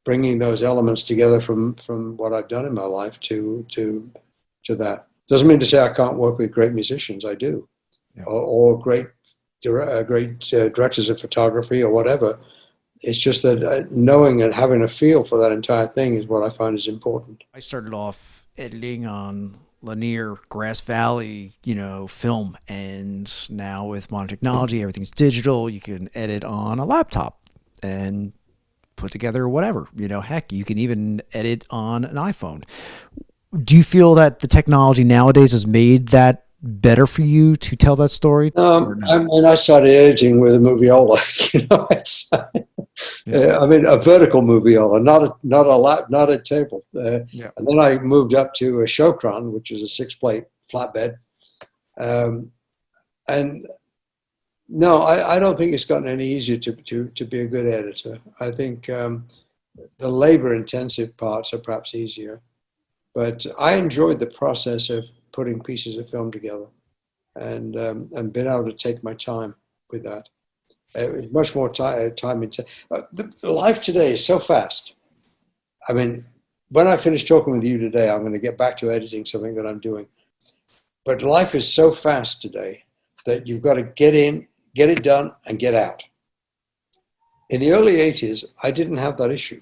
bringing those elements together from what I've done in my life to that. Doesn't mean to say I can't work with great musicians. I do, yeah. or great directors of photography or whatever. It's just that knowing and having a feel for that entire thing is what I find is important. I started off editing on linear Grass Valley, film, and now with modern technology, everything's digital. You can edit on a laptop and put together whatever. Heck, you can even edit on an iPhone. Do you feel that the technology nowadays has made that better for you to tell that story? I started editing with a moviola. A vertical moviola, not a table. Yeah. And then I moved up to a Chocron, which is a 6-plate flatbed. And no, I don't think it's gotten any easier to be a good editor. I think the labor-intensive parts are perhaps easier. But I enjoyed the process of putting pieces of film together, and being able to take my time with that. It was much more time intensive. The life today is so fast. I mean, when I finish talking with you today, I'm going to get back to editing something that I'm doing. But life is so fast today that you've got to get in, get it done, and get out. In the early 80s, I didn't have that issue.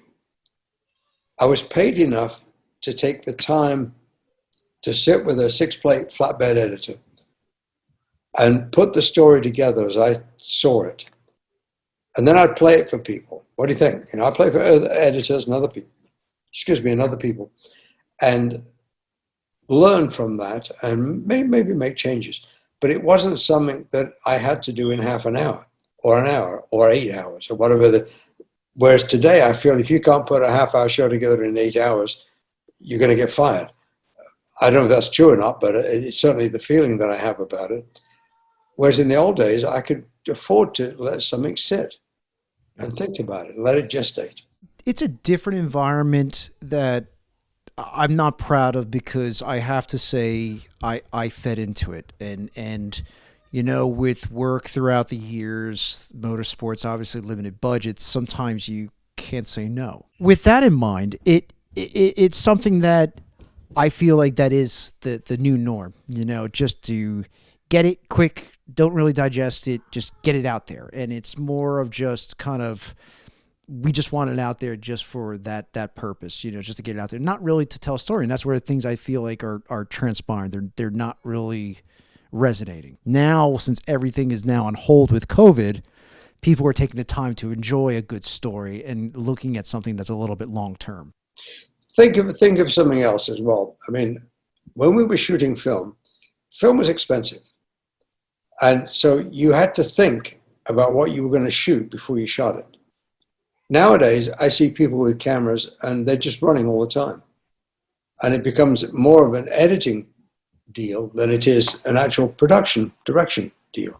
I was paid enough to take the time to sit with a 6-plate flatbed editor and put the story together as I saw it. And then I'd play it for people. What do you think? I play for other editors and other people, and other people, and learn from that and maybe make changes. But it wasn't something that I had to do in half an hour or 8 hours or whatever. Whereas today, I feel if you can't put a half-hour show together in 8 hours, you're going to get fired. I don't know if that's true or not, but it's certainly the feeling that I have about it. Whereas in the old days, I could afford to let something sit and think about it, let it gestate. It's a different environment that I'm not proud of, because I have to say I fed into it. And with work throughout the years, motorsports, obviously limited budgets, sometimes you can't say no. With that in mind, it's something that I feel like that is the new norm, just to get it quick, don't really digest it, just get it out there. And it's more of just kind of, we just want it out there just for that purpose, just to get it out there, not really to tell a story. And that's where things I feel like are transpiring. They're not really resonating. Now, since everything is now on hold with COVID, people are taking the time to enjoy a good story and looking at something that's a little bit long term. Think of something else as well. I mean, when we were shooting film was expensive. And so you had to think about what you were going to shoot before you shot it. Nowadays, I see people with cameras and they're just running all the time. And it becomes more of an editing deal than it is an actual production direction deal.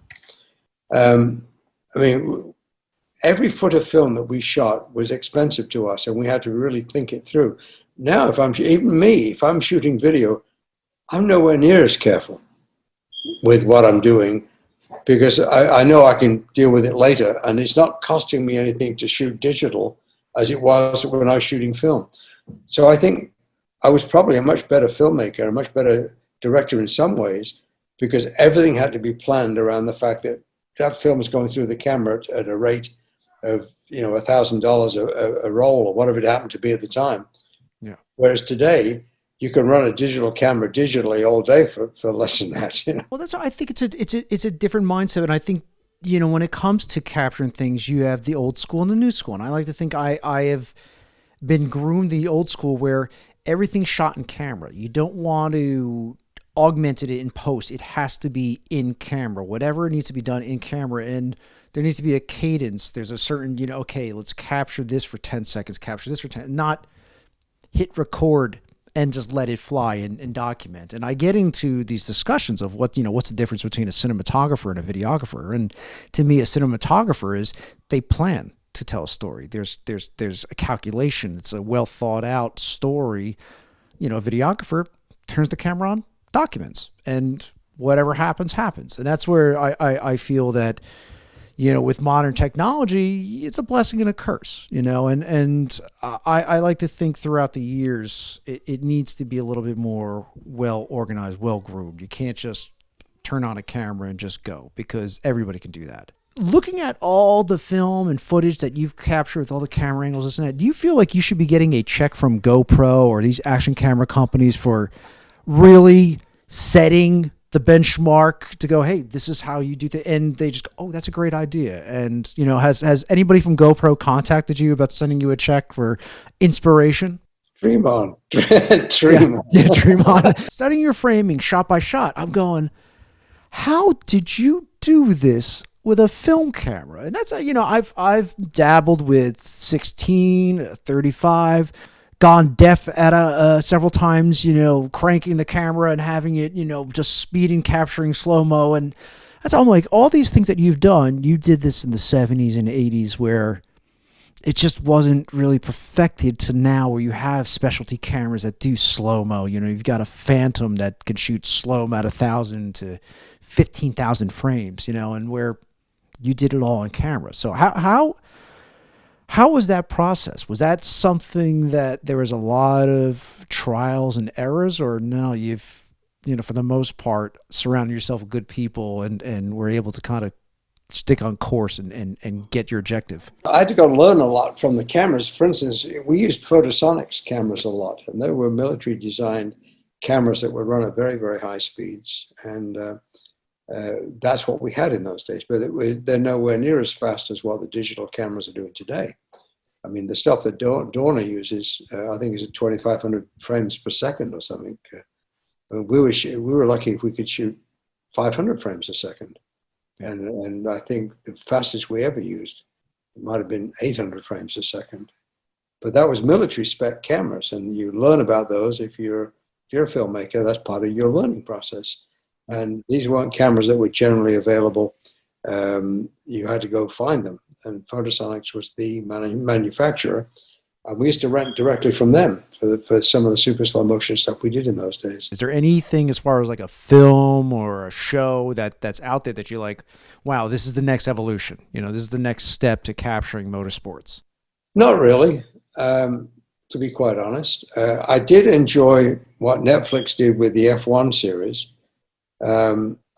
Every foot of film that we shot was expensive to us, and we had to really think it through. Now, if I'm shooting video, I'm nowhere near as careful with what I'm doing, because I know I can deal with it later, and it's not costing me anything to shoot digital as it was when I was shooting film. So I think I was probably a much better filmmaker, a much better director in some ways, because everything had to be planned around the fact that film is going through the camera at a rate of $1,000 a roll or whatever it happened to be at the time. Yeah. Whereas today, you can run a digital camera digitally all day for less than that. Well, that's I think it's a different mindset, and I think when it comes to capturing things, you have the old school and the new school, and I like to think I have been groomed the old school where everything's shot in camera. You don't want to augment it in post. It has to be in camera. Whatever needs to be done in camera, and there needs to be a cadence. There's a certain okay, let's capture this for 10 seconds, capture this for 10, not hit record and just let it fly and document. And I get into these discussions of what's the difference between a cinematographer and a videographer. And to me, a cinematographer is they plan to tell a story. There's a calculation. It's a well thought out story. A videographer turns the camera on, documents, and whatever happens. And that's where I feel that, with modern technology, it's a blessing and a curse, and I like to think throughout the years, it needs to be a little bit more well organized, well groomed. You can't just turn on a camera and just go, because everybody can do that. Looking at all the film and footage that you've captured with all the camera angles, this and that, do you feel like you should be getting a check from GoPro or these action camera companies for really setting the benchmark to go, hey, this is how you do it, and they just go, oh, that's a great idea? And has anybody from GoPro contacted you about sending you a check for inspiration? Dream on. Yeah, dream on. Studying your framing shot by shot, I'm going, how did you do this with a film camera? And that's I've dabbled with 16, 35, gone deaf at several times, cranking the camera and having it, just speeding, capturing slow-mo. And that's, I'm like, all these things that you've done, you did this in the 70s and 80s where it just wasn't really perfected, to now where you have specialty cameras that do slow-mo. You've got a Phantom that can shoot slow-mo at 1,000 to 15,000 frames, and where you did it all on camera. So how How was that process? Was that something that there was a lot of trials and errors, or no, you've, for the most part, surrounded yourself with good people and were able to kind of stick on course and get your objective? I had to go learn a lot from the cameras. For instance, we used photosonics cameras a lot, and they were military designed cameras that would run at very, very high speeds. And that's what we had in those days, but they're nowhere near as fast as what the digital cameras are doing today. I mean, the stuff that Dorna uses, I think is at 2,500 frames per second or something. We were lucky if we could shoot 500 frames a second. And I think the fastest we ever used might have been 800 frames a second. But that was military spec cameras, and you learn about those if you're a filmmaker. That's part of your learning process. And these weren't cameras that were generally available. You had to go find them. And Photosonics was the manufacturer. And we used to rent directly from them for some of the super slow motion stuff we did in those days. Is there anything as far as like a film or a show that's out there that you're like, wow, this is the next evolution? This is the next step to capturing motorsports? Not really, to be quite honest. I did enjoy what Netflix did with the F1 series.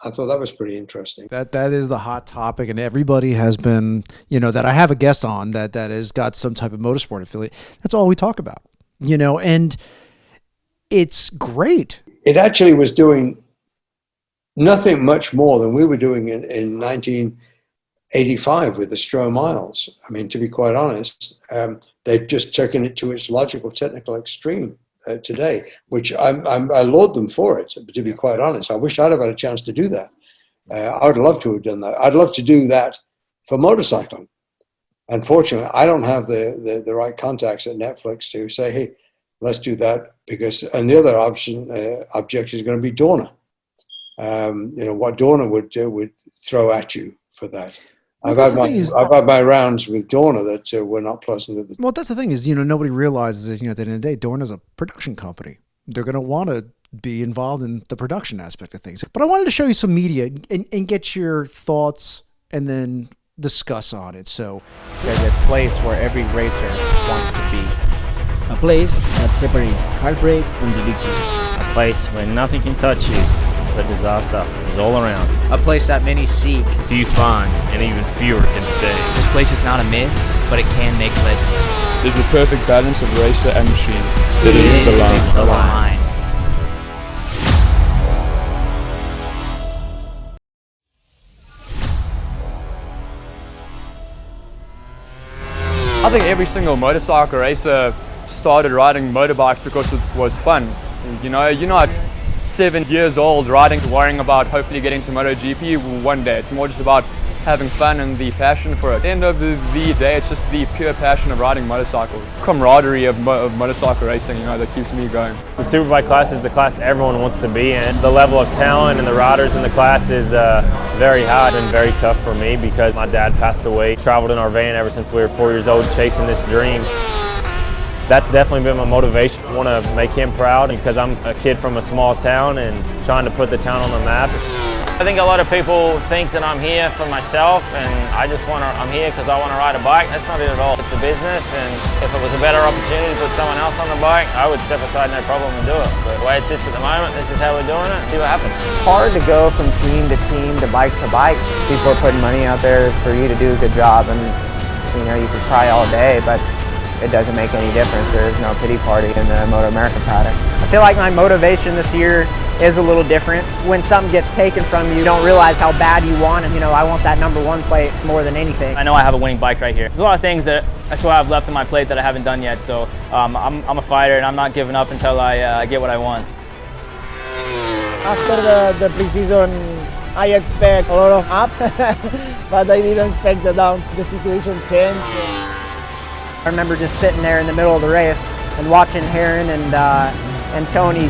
I thought that was pretty interesting. That is the hot topic, and everybody has been, that I have a guest on that has got some type of motorsport affiliate. That's all we talk about, and it's great. It actually was doing nothing much more than we were doing in 1985 with the Stroh Miles. I mean, to be quite honest, they've just taken it to its logical, technical extreme. Today, which I laud them for it, to be quite honest. I wish I'd have had a chance to do that. I would love to have done that. I'd love to do that for motorcycling. Unfortunately, I don't have the right contacts at Netflix to say, hey, let's do that, and the other object is going to be Dorna. What Dorna would throw at you for that. I've had my rounds with Dorna that were not pleasant. Well, that's the thing is, nobody realizes that, at the end of the day, Dorna's a production company. They're going to want to be involved in the production aspect of things. But I wanted to show you some media and get your thoughts and then discuss on it. So there's a place where every racer wants to be. A place that separates heartbreak from the victory. A place where nothing can touch you. The disaster is all around. A place that many seek. Few find, and even fewer can stay. This place is not a myth, but it can make legends. There's the perfect balance of racer and machine. It is the line. I think every single motorcycle racer started riding motorbikes because it was fun. You're not 7 years old riding, worrying about hopefully getting to MotoGP one day. It's more just about having fun and the passion for it. At the end of the day, it's just the pure passion of riding motorcycles. Camaraderie of motorcycle racing, that keeps me going. The Superbike class is the class everyone wants to be in. The level of talent and the riders in the class is very high and very tough for me because my dad passed away. Traveled in our van ever since we were 4 years old chasing this dream. That's definitely been my motivation. I want to make him proud because I'm a kid from a small town and trying to put the town on the map. I think a lot of people think that I'm here for myself and I'm here because I want to ride a bike. That's not it at all. It's a business, and if it was a better opportunity to put someone else on the bike, I would step aside no problem and do it. But the way it sits at the moment, this is how we're doing it. See what happens. It's hard to go from team to team to bike to bike. People are putting money out there for you to do a good job, and you could cry all day, but it doesn't make any difference. There is no pity party in the Moto America paddock. I feel like my motivation this year is a little different. When something gets taken from you, you don't realize how bad you want it. I want that #1 plate more than anything. I know I have a winning bike right here. There's a lot of things that's what I've left on my plate that I haven't done yet. So I'm a fighter, and I'm not giving up until I get what I want. After the pre-season, I expect a lot of up, but I didn't expect the downs. The situation changed. I remember just sitting there in the middle of the race and watching Heron and Tony,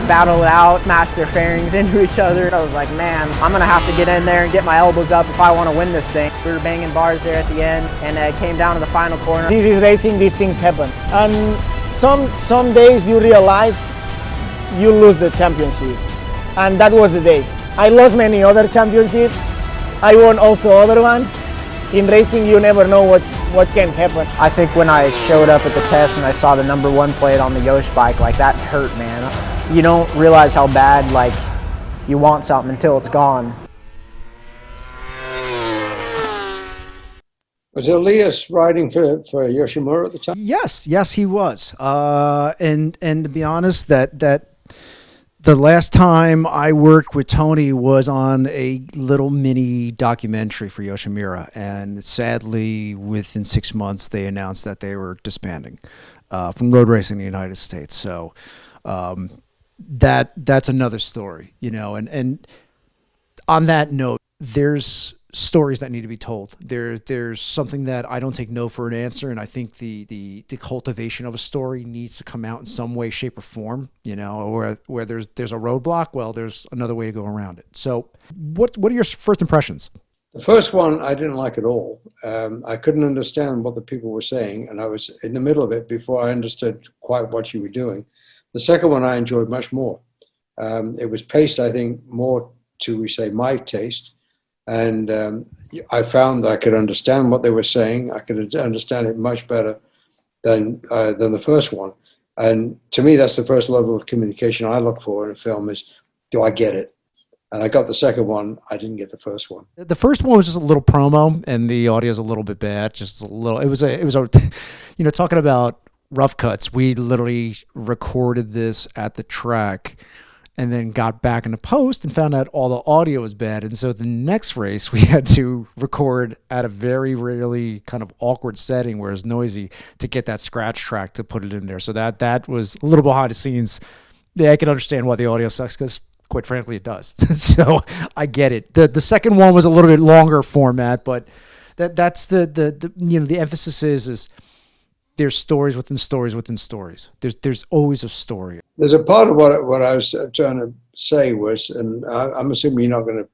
battle it out, smash their fairings into each other. I was like, man, I'm gonna have to get in there and get my elbows up if I want to win this thing. We were banging bars there at the end, and it came down to the final corner. This is racing, these things happen. And some days you realize you lose the championship. And that was the day. I lost many other championships. I won also other ones. In racing, you never know what what can happen. I think when I showed up at the test and I saw the #1 plate on the Yosh bike, like that hurt, man. You don't realize how bad, like, you want something until it's gone. Was Elias riding for Yoshimura at the time? Yes, he was. And to be honest, that the last time I worked with Tony was on a little mini documentary for Yoshimura, and sadly, within 6 months, they announced that they were disbanding from road racing in the United States. So that's another story, you know. And on that note, there's stories that need to be told. There's something that I don't take no for an answer, and I think the cultivation of a story needs to come out in some way, shape, or form. You know, where there's a roadblock, well, there's another way to go around it. So, what are your first impressions? The first one I didn't like at all. I couldn't understand what the people were saying, and I was in the middle of it before I understood quite what you were doing. The second one I enjoyed much more. It was paced, I think, more to, we say, my taste. And I found that I could understand what they were saying. I could understand it much better than the first one. And to me, that's the first level of communication I look for in a film is, do I get it? And I got the second one. I didn't get the first one. The first one was just a little promo, and the audio is a little bit bad. Just a little. It was a. You know, talking about rough cuts. We literally recorded this at the track, and then got back in the post and found out all the audio was bad. And so the next race we had to record at a very really kind of awkward setting where it's noisy to get that scratch track to put it in there. So that was a little behind the scenes. Yeah, I can understand why the audio sucks because quite frankly it does. So I get it. The second one was a little bit longer format, but that's the you know, the emphasis is there's stories within stories within stories. There's always a story. There's a part of what I was trying to say was, and I'm assuming you're not going to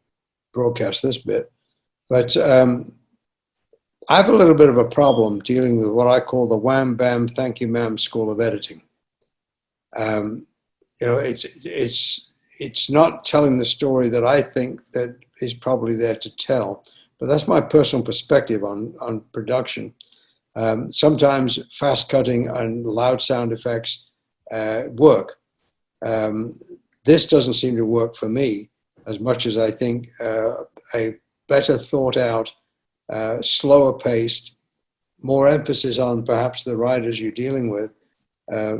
broadcast this bit, but I have a little bit of a problem dealing with what I call the wham bam thank you ma'am school of editing. You know, it's not telling the story that I think that is probably there to tell, but that's my personal perspective on production. Sometimes fast cutting and loud sound effects work. This doesn't seem to work for me as much as I think a better thought out, slower paced, more emphasis on perhaps the riders you're dealing with,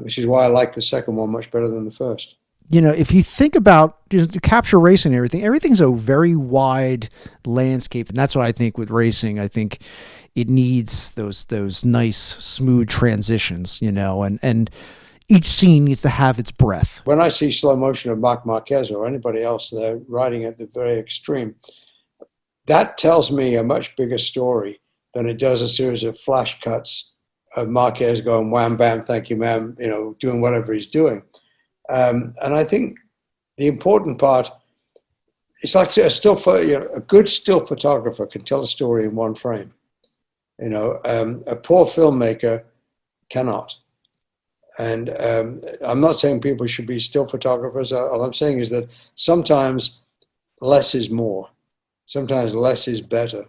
which is why I like the second one much better than the first. You know, if you think about just capture racing and everything's a very wide landscape. And that's what I think with racing. I think it needs those nice, smooth transitions, you know, and each scene needs to have its breath. When I see slow motion of Marc Marquez or anybody else there riding at the very extreme, that tells me a much bigger story than it does a series of flash cuts of Marquez going wham, bam, thank you, ma'am, you know, doing whatever he's doing. And I think the important part, it's like a good still photographer can tell a story in one frame. You know, a poor filmmaker cannot. And I'm not saying people should be still photographers. All I'm saying is that sometimes less is more. Sometimes less is better.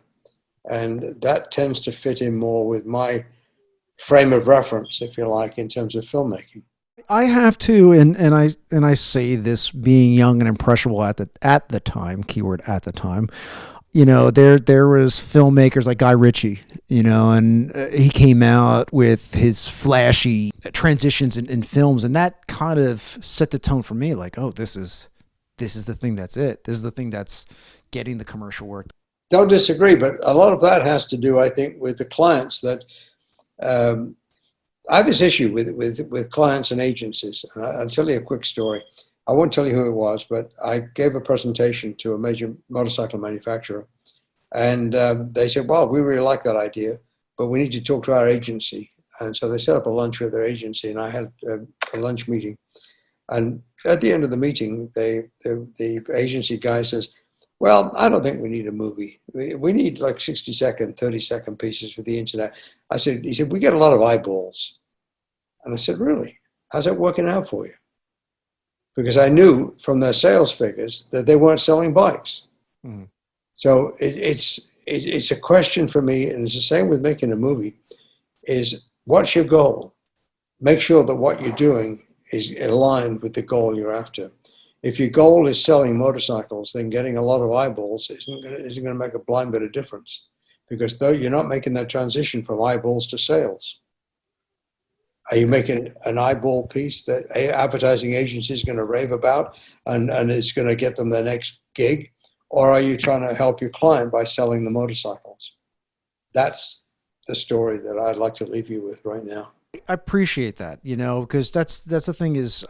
And that tends to fit in more with my frame of reference, if you like, in terms of filmmaking. I have to, and I say this being young and impressionable at the time, keyword at the time. You know, there was filmmakers like Guy Ritchie, you know, and he came out with his flashy transitions in films, and that kind of set the tone for me. Like, oh, this is the thing that's it. This is the thing that's getting the commercial work. Don't disagree, but a lot of that has to do, I think, with the clients that. I have this issue with clients and agencies, and I'll tell you a quick story. I won't tell you who it was, but I gave a presentation to a major motorcycle manufacturer, and they said, well, we really like that idea, but we need to talk to our agency. And so they set up a lunch with their agency, and I had a lunch meeting. And at the end of the meeting, the agency guy says, well, I don't think we need a movie. We need like 60-second, 30-second pieces for the internet. He said, we get a lot of eyeballs. And I said, really? How's that working out for you? Because I knew from their sales figures that they weren't selling bikes. Mm-hmm. So it's it's a question for me, and it's the same with making a movie, is what's your goal? Make sure that what you're doing is aligned with the goal you're after. If your goal is selling motorcycles, then getting a lot of eyeballs isn't going to make a blind bit of difference, because though you're not making that transition from eyeballs to sales. Are you making an eyeball piece that advertising agency is going to rave about and it's going to get them their next gig? Or are you trying to help your client by selling the motorcycles? That's the story that I'd like to leave you with right now. I appreciate that, because that's the thing is,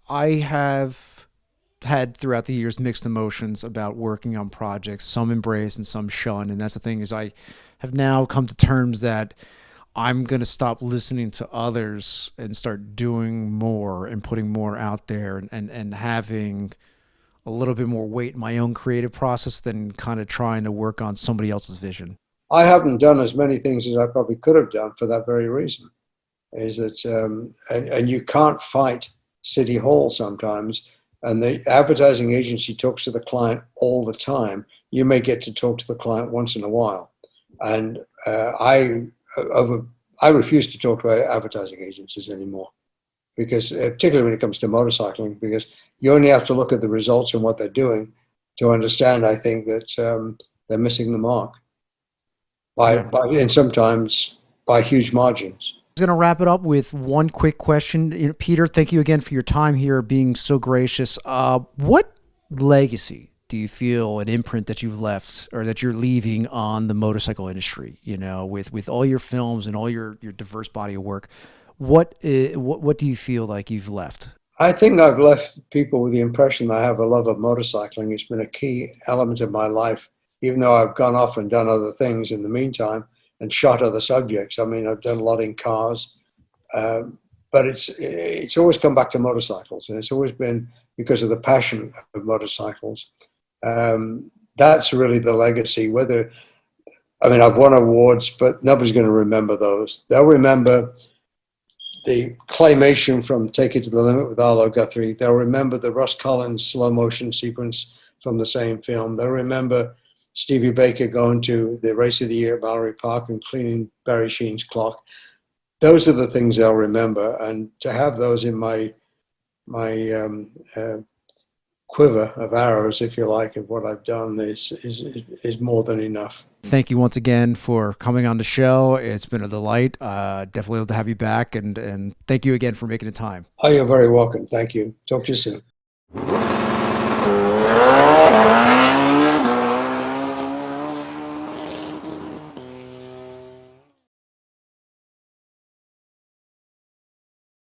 I have had throughout the years mixed emotions about working on projects, some embrace and some shun. And that's the thing is, I have now come to terms that I'm going to stop listening to others and start doing more and putting more out there and having a little bit more weight in my own creative process than kind of trying to work on somebody else's vision. I haven't done as many things as I probably could have done for that very reason. Is that and you can't fight City Hall sometimes, and the advertising agency talks to the client all the time. You may get to talk to the client once in a while, and I refuse to talk to advertising agencies anymore, because particularly when it comes to motorcycling, because you only have to look at the results and what they're doing to understand, I think, that they're missing the mark and sometimes by huge margins. I'm going to wrap it up with one quick question. Peter, thank you again for your time here, being so gracious. What legacy do you feel, an imprint that you've left or that you're leaving on the motorcycle industry, with all your films and all your diverse body of work? What do you feel like you've left? I think I've left people with the impression that I have a love of motorcycling. It's been a key element of my life, even though I've gone off and done other things in the meantime and shot other subjects. I mean, I've done a lot in cars, but it's always come back to motorcycles, and it's always been because of the passion of motorcycles. That's really the legacy. I've won awards, but nobody's going to remember those. They'll remember the claymation from Take It to the Limit with Arlo Guthrie. They'll remember the Russ Collins slow motion sequence from the same film. They'll remember Stevie Baker going to the race of the year at Mallory Park and cleaning Barry Sheen's clock. Those are the things they'll remember, and to have those in my quiver of arrows, if you like, of what I've done is more than enough. Thank you once again for coming on the show. It's been a delight. Definitely love to have you back, and thank you again for making the time. Oh, you're very welcome. Thank you. Talk to you soon.